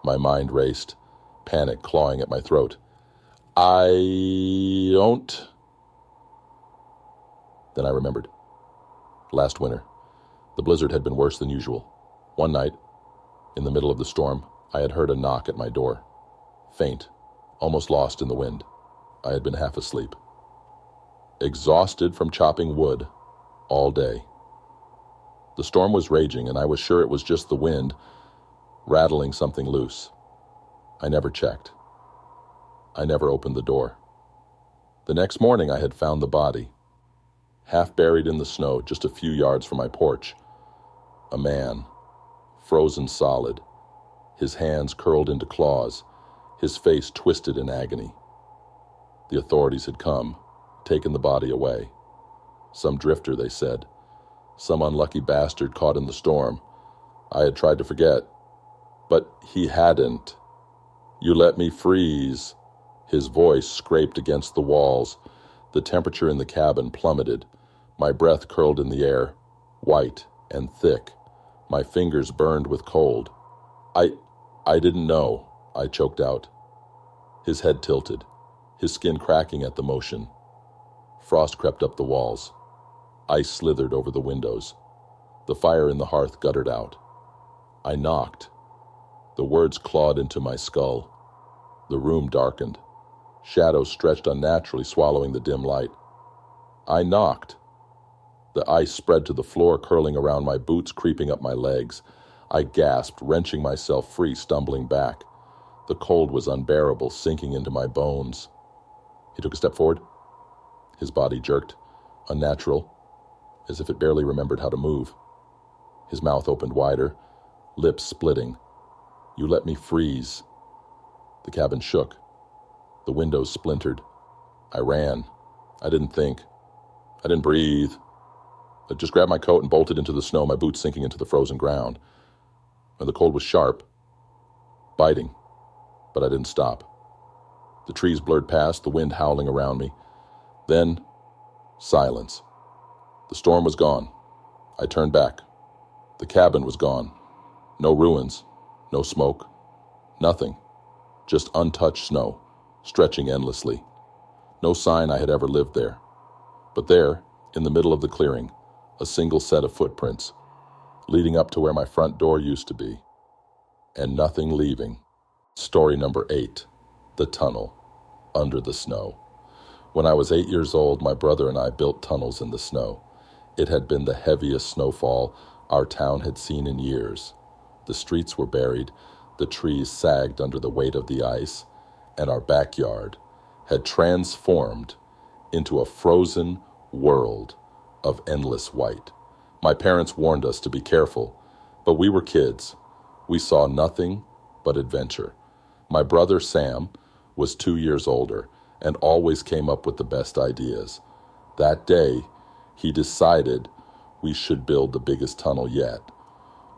My mind raced, panic clawing at my throat. "I don't..." Then I remembered. Last winter, the blizzard had been worse than usual. One night, in the middle of the storm, I had heard a knock at my door. Faint, almost lost in the wind. I had been half asleep. Exhausted from chopping wood all day. The storm was raging, and I was sure it was just the wind rattling something loose. I never checked. I never opened the door. The next morning I had found the body, half buried in the snow just a few yards from my porch. A man, frozen solid, his hands curled into claws, his face twisted in agony. The authorities had come, taken the body away. Some drifter, they said. Some unlucky bastard caught in the storm. I had tried to forget, but he hadn't. "You let me freeze." His voice scraped against the walls. The temperature in the cabin plummeted. My breath curled in the air, white and thick. My fingers burned with cold. I didn't know," I choked out. His head tilted, his skin cracking at the motion. Frost crept up the walls. Ice slithered over the windows. The fire in the hearth guttered out. I knocked. The words clawed into my skull. The room darkened. Shadows stretched unnaturally, swallowing the dim light. I knocked. The ice spread to the floor, curling around my boots, creeping up my legs. I gasped, wrenching myself free, stumbling back. The cold was unbearable, sinking into my bones. He took a step forward. His body jerked, unnatural, as if it barely remembered how to move. His mouth opened wider, lips splitting. "You let me freeze." The cabin shook. The windows splintered. I ran. I didn't think. I didn't breathe. I just grabbed my coat and bolted into the snow, my boots sinking into the frozen ground. And the cold was sharp, biting, but I didn't stop. The trees blurred past, the wind howling around me. Then, silence. The storm was gone. I turned back. The cabin was gone. No ruins, no smoke, nothing. Just untouched snow, stretching endlessly. No sign I had ever lived there. But there, in the middle of the clearing, a single set of footprints, leading up to where my front door used to be, and nothing leaving. Story number 8, the tunnel, under the snow. When I was 8 years old, my brother and I built tunnels in the snow. It had been the heaviest snowfall our town had seen in years. The streets were buried, the trees sagged under the weight of the ice, and our backyard had transformed into a frozen world of endless white. My parents warned us to be careful, but we were kids. We saw nothing but adventure. My brother Sam was 2 years older and always came up with the best ideas. That day, he decided we should build the biggest tunnel yet,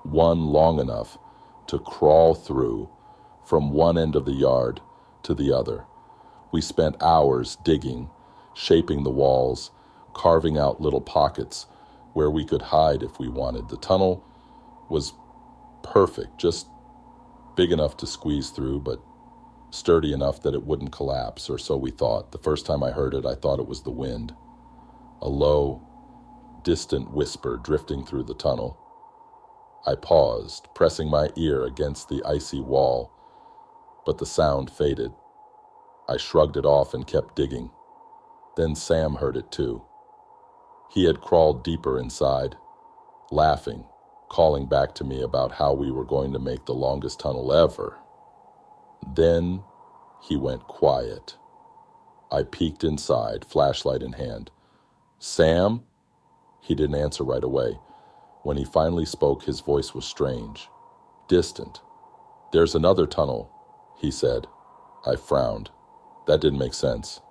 one long enough to crawl through from one end of the yard to the other. We spent hours digging, shaping the walls, carving out little pockets where we could hide if we wanted. The tunnel was perfect, just big enough to squeeze through, but sturdy enough that it wouldn't collapse, or so we thought. The first time I heard it, I thought it was the wind, a low, distant whisper drifting through the tunnel. I paused, pressing my ear against the icy wall, but the sound faded. I shrugged it off and kept digging. Then Sam heard it too. He had crawled deeper inside, laughing, calling back to me about how we were going to make the longest tunnel ever. Then he went quiet. I peeked inside, flashlight in hand. "Sam?" He didn't answer right away. When he finally spoke, his voice was strange, distant. "There's another tunnel," he said. I frowned. That didn't make sense.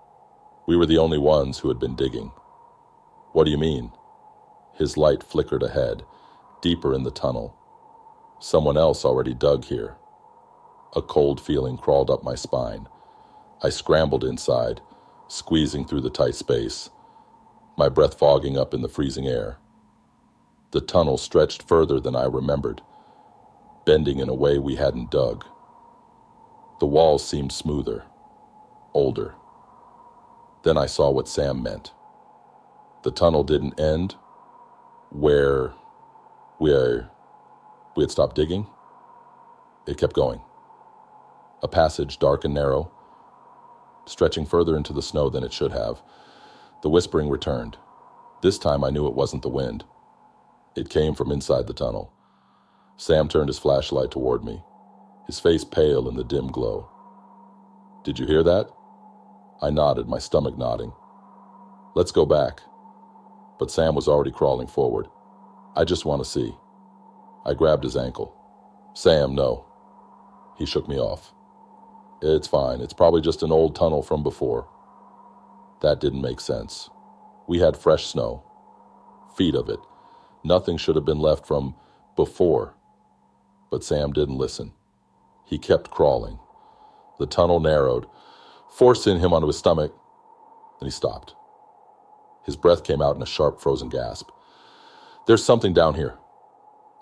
We were the only ones who had been digging. "What do you mean?" His light flickered ahead, deeper in the tunnel. "Someone else already dug here." A cold feeling crawled up my spine. I scrambled inside, squeezing through the tight space, my breath fogging up in the freezing air. The tunnel stretched further than I remembered, bending in a way we hadn't dug. The walls seemed smoother, older. Then I saw what Sam meant. The tunnel didn't end where we had stopped digging. It kept going. A passage, dark and narrow, stretching further into the snow than it should have. The whispering returned. This time I knew it wasn't the wind. It came from inside the tunnel. Sam turned his flashlight toward me, his face pale in the dim glow. "Did you hear that?" I nodded, my stomach nodding. "Let's go back." But Sam was already crawling forward. "I just want to see." I grabbed his ankle. "Sam, no." He shook me off. "It's fine. It's probably just an old tunnel from before." That didn't make sense. We had fresh snow, feet of it. Nothing should have been left from before. But Sam didn't listen. He kept crawling. The tunnel narrowed, forcing him onto his stomach. Then he stopped. His breath came out in a sharp, frozen gasp. "There's something down here."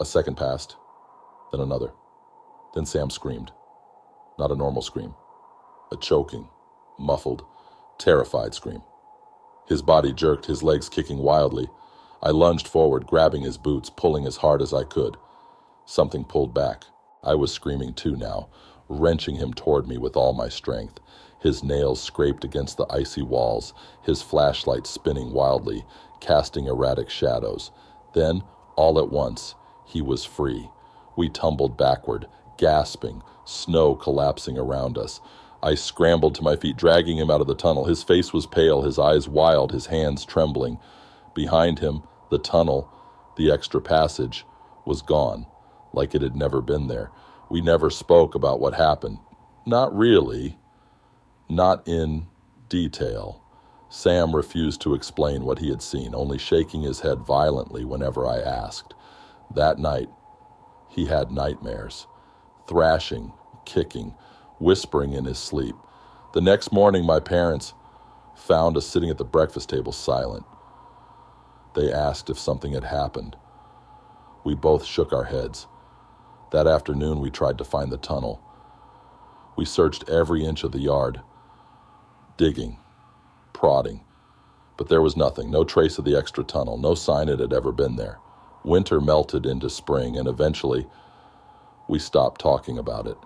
A second passed, then another. Then Sam screamed. Not a normal scream. A choking, muffled, terrified scream. His body jerked, his legs kicking wildly. I lunged forward, grabbing his boots, pulling as hard as I could. Something pulled back. I was screaming too now, wrenching him toward me with all my strength. His nails scraped against the icy walls, his flashlight spinning wildly, casting erratic shadows. Then, all at once, he was free. We tumbled backward, gasping, snow collapsing around us. I scrambled to my feet, dragging him out of the tunnel. His face was pale, his eyes wild, his hands trembling. Behind him, the tunnel, the extra passage, was gone, like it had never been there. We never spoke about what happened. Not really. Not in detail. Sam refused to explain what he had seen, only shaking his head violently whenever I asked. That night, he had nightmares, thrashing, kicking, whispering in his sleep. The next morning, my parents found us sitting at the breakfast table silent. They asked if something had happened. We both shook our heads. That afternoon, we tried to find the tunnel. We searched every inch of the yard, digging, prodding, but there was nothing, no trace of the extra tunnel, no sign it had ever been there. Winter melted into spring, and eventually, we stopped talking about it.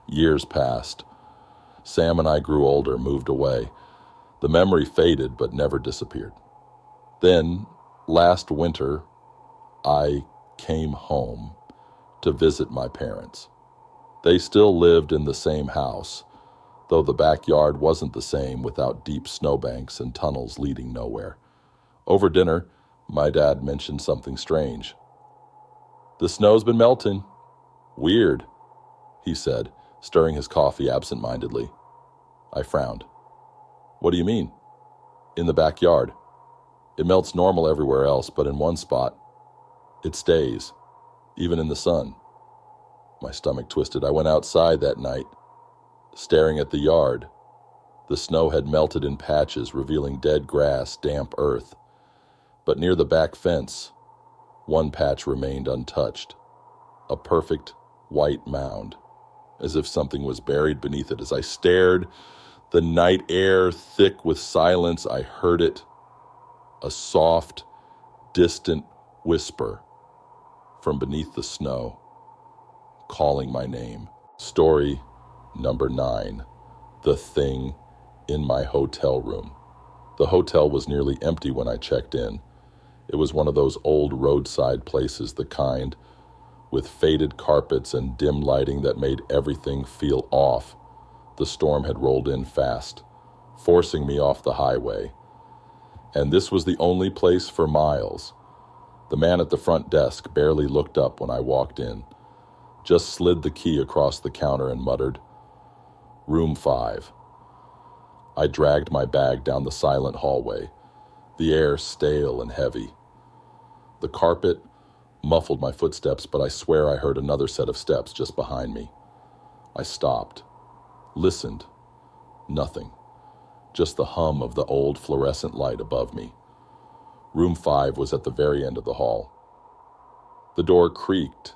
Years passed. Sam and I grew older, moved away. The memory faded, but never disappeared. Then, last winter, I came home to visit my parents. They still lived in the same house, though the backyard wasn't the same without deep snowbanks and tunnels leading nowhere. Over dinner, my dad mentioned something strange. "The snow's been melting. Weird," he said, stirring his coffee absent-mindedly. I frowned. "What do you mean?" "In the backyard. It melts normal everywhere else, but in one spot, it stays, even in the sun." My stomach twisted. I went outside that night, staring at the yard. The snow had melted in patches, revealing dead grass, damp earth. But near the back fence, one patch remained untouched, a perfect white mound, as if something was buried beneath it. As I stared, the night air thick with silence, I heard it, a soft, distant whisper from beneath the snow, calling my name. Story number 9, The Thing in My Hotel Room. The hotel was nearly empty when I checked in. It was one of those old roadside places, the kind with faded carpets and dim lighting that made everything feel off. The storm had rolled in fast, forcing me off the highway. And this was the only place for miles. The man at the front desk barely looked up when I walked in, just slid the key across the counter and muttered, "Room 5. I dragged my bag down the silent hallway, the air stale and heavy. The carpet muffled my footsteps, but I swear I heard another set of steps just behind me. I stopped, listened. Nothing. Just the hum of the old fluorescent light above me. Room 5 was at the very end of the hall. The door creaked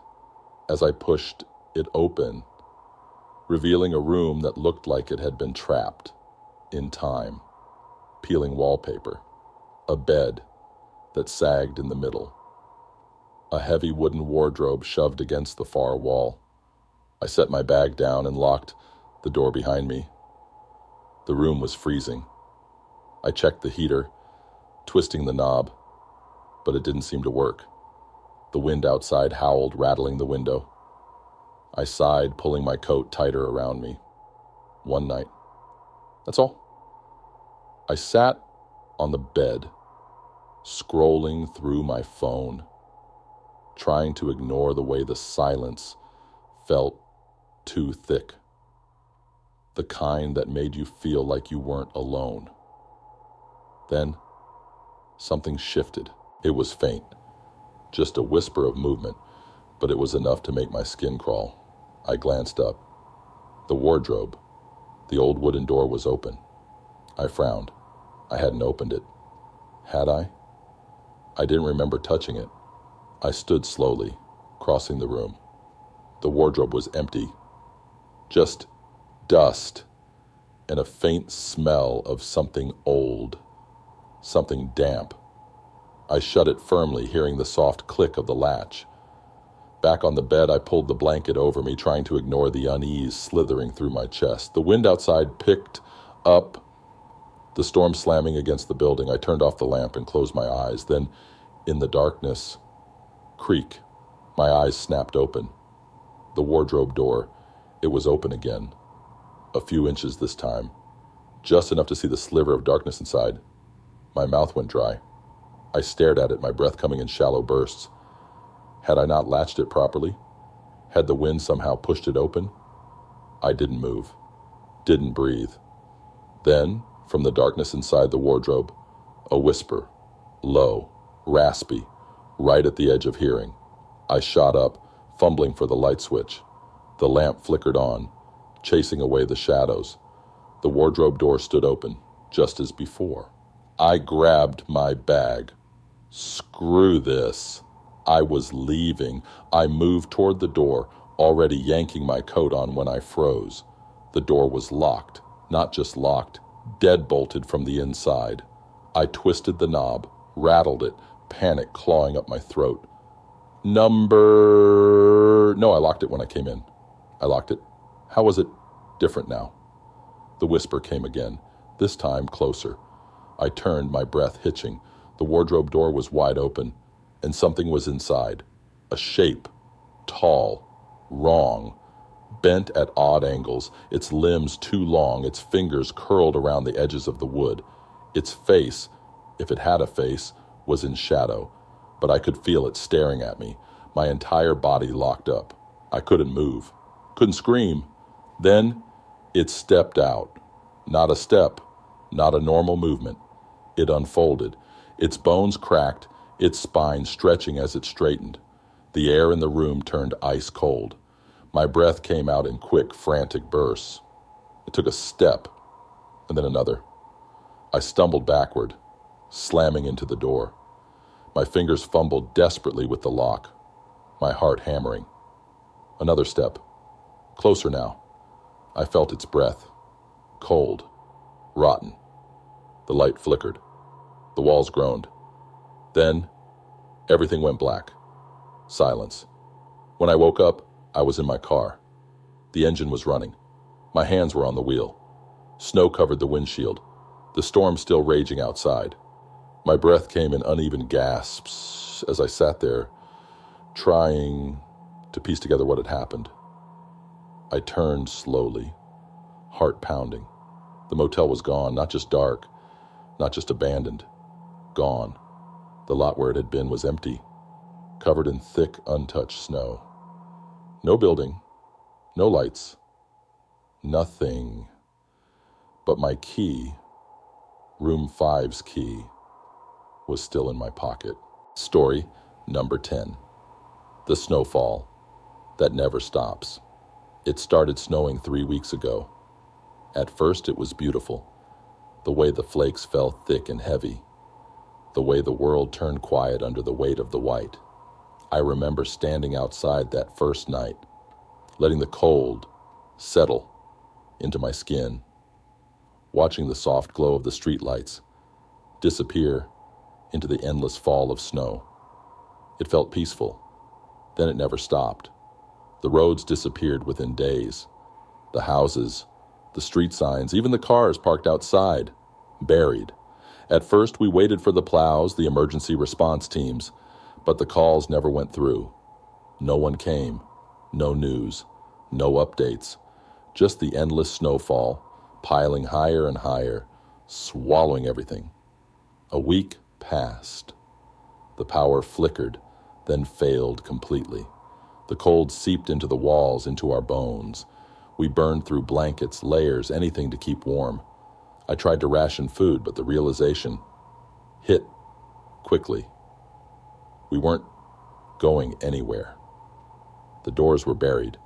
as I pushed it open, revealing a room that looked like it had been trapped in time. Peeling wallpaper, a bed that sagged in the middle, a heavy wooden wardrobe shoved against the far wall. I set my bag down and locked the door behind me. The room was freezing. I checked the heater, twisting the knob, but it didn't seem to work. The wind outside howled, rattling the window. I sighed, pulling my coat tighter around me. One night. That's all. I sat on the bed, scrolling through my phone, trying to ignore the way the silence felt too thick. The kind that made you feel like you weren't alone. Then, something shifted. It was faint, just a whisper of movement, but it was enough to make my skin crawl. I glanced up. The wardrobe, the old wooden door, was open. I frowned. I hadn't opened it. Had I? I didn't remember touching it. I stood slowly, crossing the room. The wardrobe was empty. Just dust and a faint smell of something old, something damp. I shut it firmly, hearing the soft click of the latch. Back on the bed, I pulled the blanket over me, trying to ignore the unease slithering through my chest. The wind outside picked up, the storm slamming against the building. I turned off the lamp and closed my eyes. Then, in the darkness, creak. My eyes snapped open. The wardrobe door, it was open again. A few inches this time, just enough to see the sliver of darkness inside. My mouth went dry. I stared at it, my breath coming in shallow bursts. Had I not latched it properly? Had the wind somehow pushed it open? I didn't move, didn't breathe. Then, From the darkness inside the wardrobe, a whisper, low, raspy, right at the edge of hearing. I shot up, fumbling for the light switch. The lamp flickered on, chasing away the shadows. The wardrobe door stood open, just as before. I grabbed my bag. Screw this. I was leaving. I moved toward the door, already yanking my coat on when I froze. The door was locked, not just locked, dead-bolted from the inside. I twisted the knob, rattled it, panic clawing up my throat. No, I locked it when I came in. I locked it. How was it different now? The whisper came again, this time closer. I turned, my breath hitching. The wardrobe door was wide open, and something was inside. A shape, tall, wrong, bent at odd angles, its limbs too long, its fingers curled around the edges of the wood. Its face, if it had a face, was in shadow, but I could feel it staring at me, my entire body locked up. I couldn't move, couldn't scream. Then it stepped out. Not a step, not a normal movement. It unfolded, its bones cracked, its spine stretching as it straightened. The air in the room turned ice cold. My breath came out in quick, frantic bursts. It took a step, and then another. I stumbled backward, slamming into the door. My fingers fumbled desperately with the lock, my heart hammering. Another step. Closer now. I felt its breath. Cold. Rotten. The light flickered. The walls groaned. Then, everything went black. Silence. When I woke up, I was in my car. The engine was running. My hands were on the wheel. Snow covered the windshield. The storm still raging outside. My breath came in uneven gasps as I sat there, trying to piece together what had happened. I turned slowly, heart pounding. The motel was gone, not just dark, not just abandoned. Gone. The lot where it had been was empty, covered in thick, untouched snow. No building, no lights, nothing. But my key, room 5's key, was still in my pocket. Story number 10. The snowfall that never stops. It started snowing 3 weeks ago. At first it was beautiful, the way the flakes fell thick and heavy, the way the world turned quiet under the weight of the white. I remember standing outside that first night, letting the cold settle into my skin, watching the soft glow of the streetlights disappear into the endless fall of snow. It felt peaceful. Then it never stopped. The roads disappeared within days. The houses, the street signs, even the cars parked outside, buried. At first, we waited for the plows, the emergency response teams, but the calls never went through. No one came, no news, no updates, just the endless snowfall, piling higher and higher, swallowing everything. A week passed. The power flickered, then failed completely. The cold seeped into the walls, into our bones. We burned through blankets, layers, anything to keep warm. I tried to ration food, but the realization hit quickly. We weren't going anywhere. The doors were buried.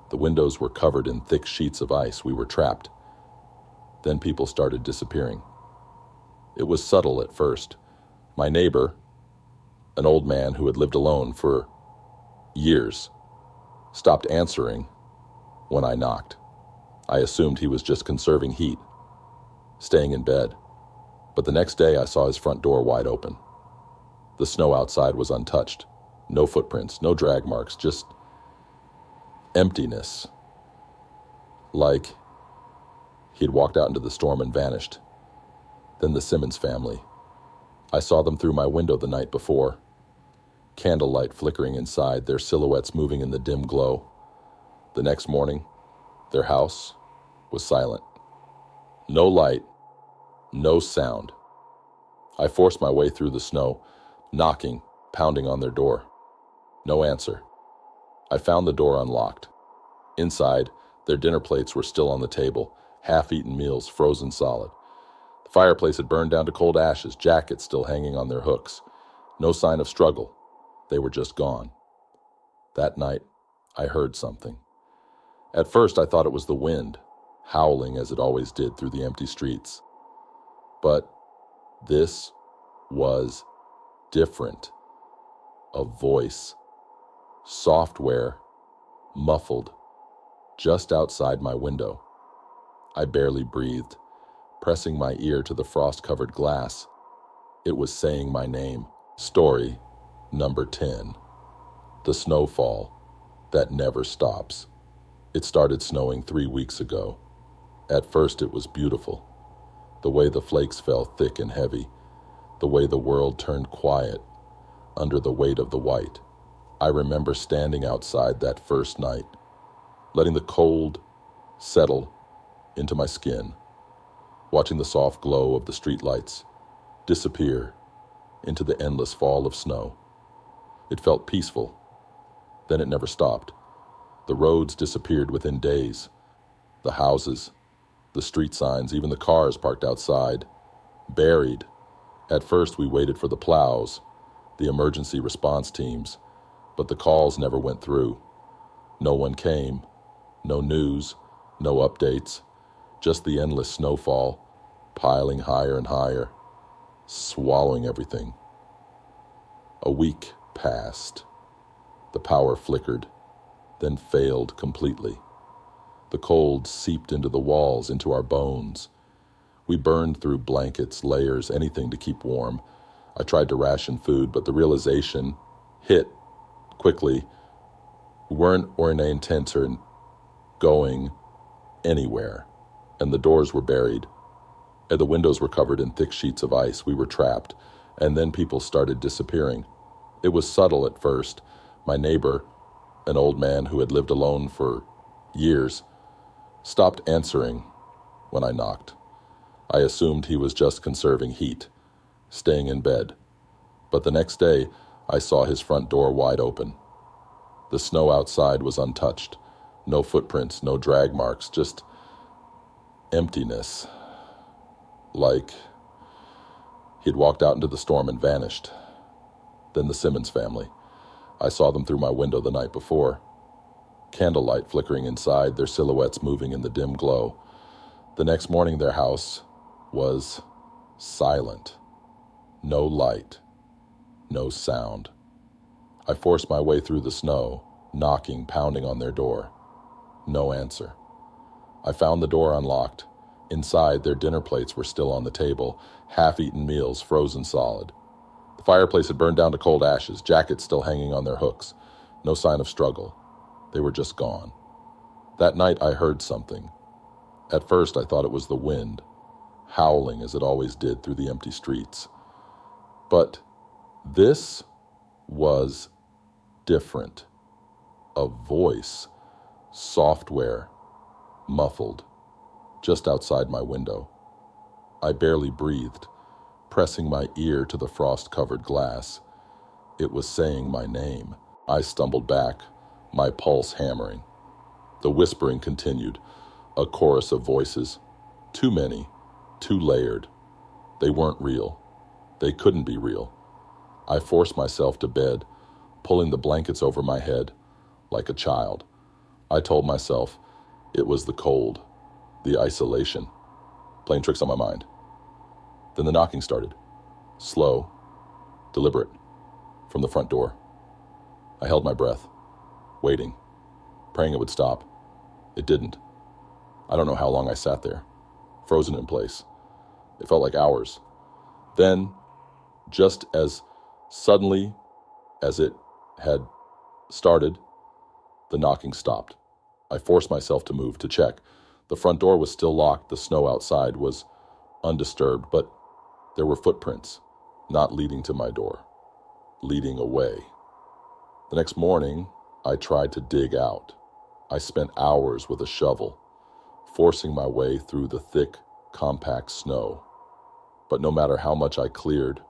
The windows were covered in thick sheets of ice. We were trapped. Then people started disappearing. It was subtle at first. My neighbor, an old man who had lived alone for years, stopped answering when I knocked. I assumed he was just conserving heat, staying in bed. But the next day I saw his front door wide open. The snow outside was untouched. No footprints, no drag marks, just emptiness. Like he'd walked out into the storm and vanished. Then the Simmons family. I saw them through my window the night before. Candlelight flickering inside, their silhouettes moving in the dim glow. The next morning, their house was silent. No light, no sound. I forced my way through the snow, knocking, pounding on their door. No answer. I found the door unlocked. Inside, their dinner plates were still on the table, half-eaten meals frozen solid. The fireplace had burned down to cold ashes, jackets still hanging on their hooks. No sign of struggle. They were just gone. That night, I heard something. At first, I thought it was the wind, howling as it always did through the empty streets. But this was different. A voice, software, muffled, just outside my window. I barely breathed, pressing my ear to the frost-covered glass. It was saying my name. Story number 10. The snowfall that never stops. It started snowing 3 weeks ago. At first it was beautiful. The way the flakes fell thick and heavy. The way the world turned quiet under the weight of the white. I remember standing outside that first night, letting the cold settle into my skin, watching the soft glow of the streetlights disappear into the endless fall of snow. It felt peaceful. Then it never stopped. The roads disappeared within days. The houses, the street signs, even the cars parked outside, buried. At first we waited for the plows, the emergency response teams, but the calls never went through. No one came. No news, no updates, just the endless snowfall, piling higher and higher, swallowing everything. A week passed. The power flickered, then failed completely. The cold seeped into the walls, into our bones. We burned through blankets, layers, anything to keep warm. I tried to ration food, but the realization hit quickly. We weren't or in intent or going anywhere, and the doors were buried, and the windows were covered in thick sheets of ice. We were trapped, and then people started disappearing. It was subtle at first. My neighbor, an old man who had lived alone for years, stopped answering when I knocked. I assumed he was just conserving heat, staying in bed. But the next day, I saw his front door wide open. The snow outside was untouched. No footprints, no drag marks, just emptiness. Like he'd walked out into the storm and vanished. Then the Simmons family. I saw them through my window the night before. Candlelight flickering inside, their silhouettes moving in the dim glow. The next morning their house was silent. No light, no sound. I forced my way through the snow, knocking, pounding on their door. No answer. I found the door unlocked. Inside, their dinner plates were still on the table, half-eaten meals frozen solid. The fireplace had burned down to cold ashes, jackets still hanging on their hooks. No sign of struggle. They were just gone. That night I heard something. At first I thought it was the wind, howling as it always did through the empty streets. But this was different. A voice, software, muffled, just outside my window. I barely breathed, pressing my ear to the frost-covered glass. It was saying my name. I stumbled back, my pulse hammering. The whispering continued, a chorus of voices. Too many, too layered. They weren't real. They couldn't be real. I forced myself to bed, pulling the blankets over my head like a child. I told myself it was the cold, the isolation, playing tricks on my mind. Then the knocking started, slow, deliberate, from the front door. I held my breath, waiting, praying it would stop. It didn't. I don't know how long I sat there, frozen in place. It felt like hours. Then, just as suddenly as it had started, the knocking stopped. I forced myself to move, to check. The front door was still locked. The snow outside was undisturbed, but there were footprints, not leading to my door, leading away. The next morning, I tried to dig out. I spent hours with a shovel, forcing my way through the thick, compact snow. But no matter how much I cleared,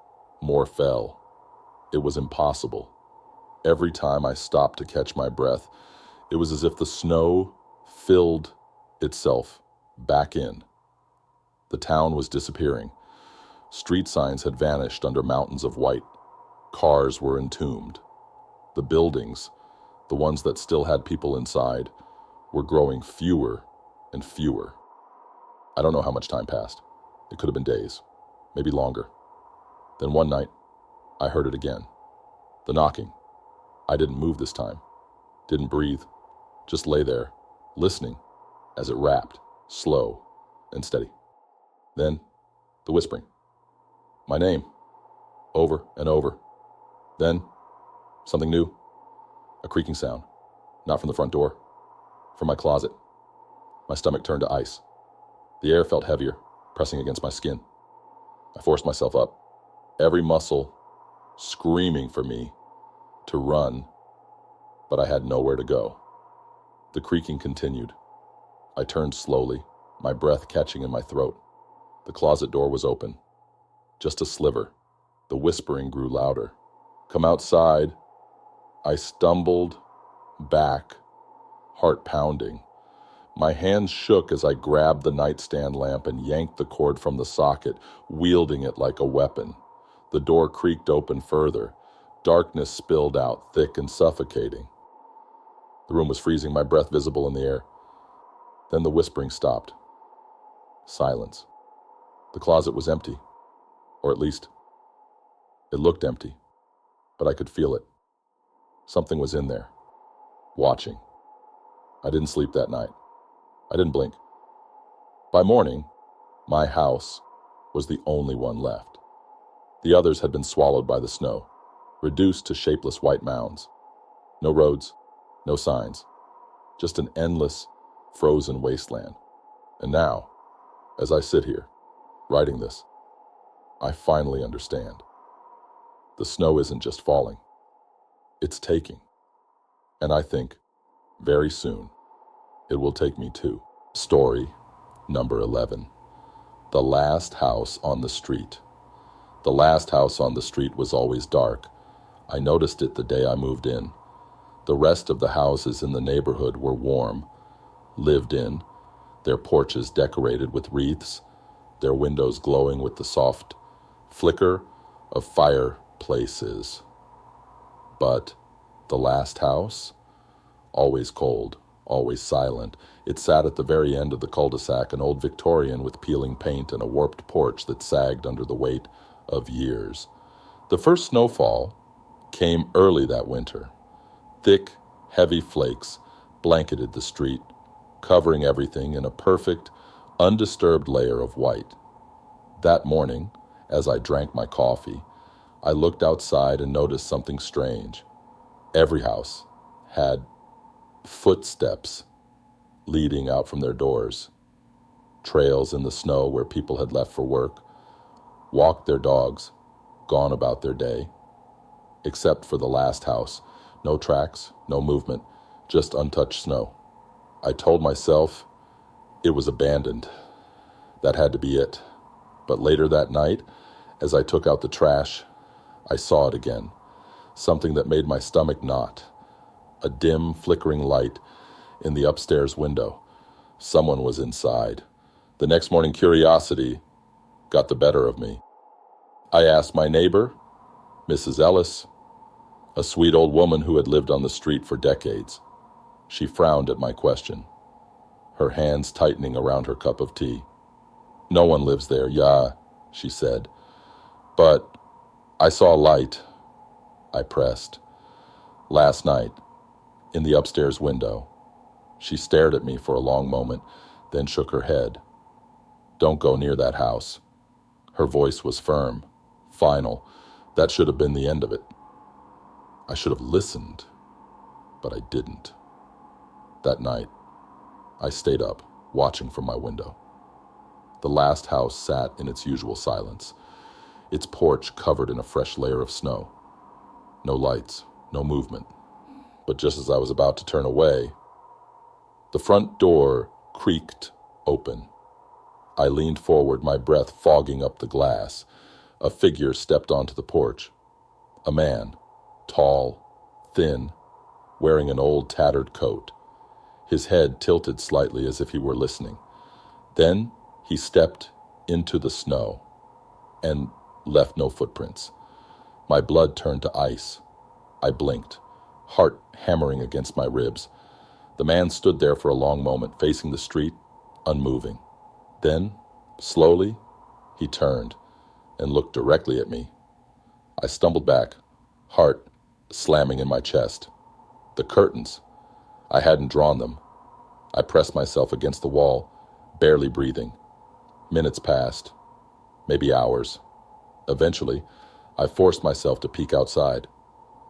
more fell. It was impossible. Every time I stopped to catch my breath, it was as if the snow filled itself back in. The town was disappearing. Street signs had vanished under mountains of white. Cars were entombed. The buildings, the ones that still had people inside, were growing fewer and fewer. I don't know how much time passed. It could have been days, maybe longer. Then one night, I heard it again. The knocking. I didn't move this time. Didn't breathe. Just lay there, listening, as it rapped, slow and steady. Then, the whispering. My name. Over and over. Then, something new. A creaking sound. Not from the front door. From my closet. My stomach turned to ice. The air felt heavier, pressing against my skin. I forced myself up, every muscle screaming for me to run, but I had nowhere to go. The creaking continued. I turned slowly, my breath catching in my throat. The closet door was open. Just a sliver. The whispering grew louder. Come outside. I stumbled back, heart pounding. My hands shook as I grabbed the nightstand lamp and yanked the cord from the socket, wielding it like a weapon. The door creaked open further. Darkness spilled out, thick and suffocating. The room was freezing, my breath visible in the air. Then the whispering stopped. Silence. The closet was empty. Or at least, it looked empty. But I could feel it. Something was in there, watching. I didn't sleep that night. I didn't blink. By morning, my house was the only one left. The others had been swallowed by the snow, reduced to shapeless white mounds. No roads, no signs, just an endless, frozen wasteland. And now, as I sit here, writing this, I finally understand. The snow isn't just falling, it's taking. And I think, very soon, it will take me too. Story number 11. The last house on the street. The last house on the street was always dark. I noticed it the day I moved in. The rest of the houses in the neighborhood were warm, lived in, their porches decorated with wreaths, their windows glowing with the soft flicker of fireplaces. But the last house? Always cold, always silent. It sat at the very end of the cul-de-sac, an old Victorian with peeling paint and a warped porch that sagged under the weight of years. The first snowfall came early that winter. Thick, heavy flakes blanketed the street, covering everything in a perfect, undisturbed layer of white. That morning, as I drank my coffee, I looked outside and noticed something strange. Every house had footsteps leading out from their doors, trails in the snow where people had left for work, walked their dogs, gone about their day. Except for the last house, no tracks, no movement, just untouched snow. I told myself it was abandoned. That had to be it. But later that night, as I took out the trash, I saw it again, something that made my stomach knot. A dim, flickering light in the upstairs window. Someone was inside. The next morning, curiosity got the better of me. I asked my neighbor, Mrs. Ellis, a sweet old woman who had lived on the street for decades. She frowned at my question, her hands tightening around her cup of tea. No one lives there, yeah, she said. But I saw a light. I pressed. Last night, in the upstairs window. She stared at me for a long moment, then shook her head. Don't go near that house. Her voice was firm, final. That should have been the end of it. I should have listened, but I didn't. That night, I stayed up, watching from my window. The last house sat in its usual silence, its porch covered in a fresh layer of snow. No lights, no movement. But just as I was about to turn away, the front door creaked open. I leaned forward, my breath fogging up the glass. A figure stepped onto the porch. A man, tall, thin, wearing an old tattered coat. His head tilted slightly as if he were listening. Then he stepped into the snow and left no footprints. My blood turned to ice. I blinked, heart hammering against my ribs. The man stood there for a long moment, facing the street, unmoving. Then, slowly, he turned and looked directly at me. I stumbled back, heart slamming in my chest. The curtains. I hadn't drawn them. I pressed myself against the wall, barely breathing. Minutes passed, maybe hours. Eventually, I forced myself to peek outside.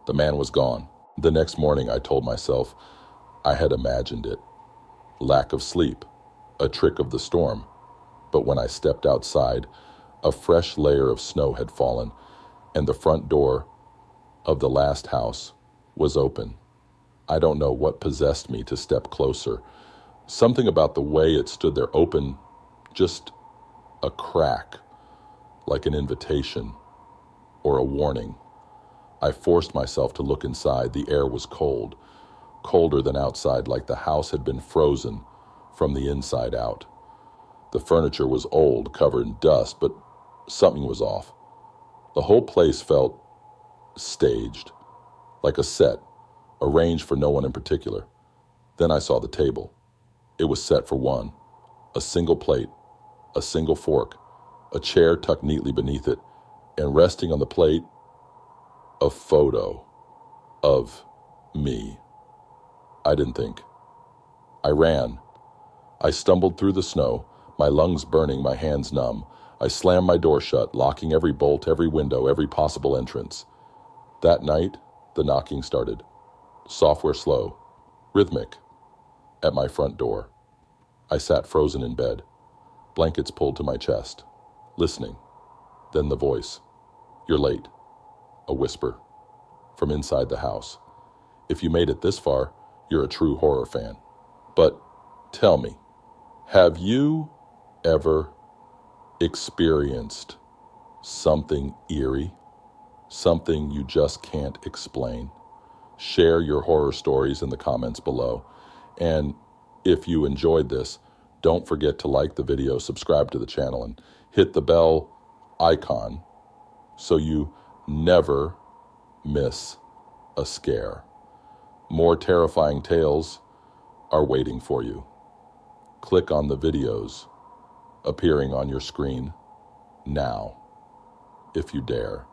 The man was gone. The next morning, I told myself I had imagined it. Lack of sleep, a trick of the storm. But when I stepped outside, a fresh layer of snow had fallen, and the front door of the last house was open. I don't know what possessed me to step closer. Something about the way it stood there open, just a crack, like an invitation or a warning. I forced myself to look inside. The air was cold, colder than outside, like the house had been frozen from the inside out. The furniture was old, covered in dust, but something was off. The whole place felt staged, like a set, arranged for no one in particular. Then I saw the table. It was set for one, a single plate, a single fork, a chair tucked neatly beneath it, and resting on the plate, a photo of me. I didn't think. I ran. I stumbled through the snow, my lungs burning, my hands numb. I slammed my door shut, locking every bolt, every window, every possible entrance. That night, the knocking started. Software slow, rhythmic, at my front door. I sat frozen in bed, blankets pulled to my chest, listening. Then the voice. "You're late." A whisper from inside the house. "If you made it this far, you're a true horror fan. But tell me, have you ever experienced something eerie? Something you just can't explain?" Share your horror stories in the comments below. And if you enjoyed this, don't forget to like the video, subscribe to the channel, and hit the bell icon so you never miss a scare. More terrifying tales are waiting for you. Click on the videos appearing on your screen now, if you dare.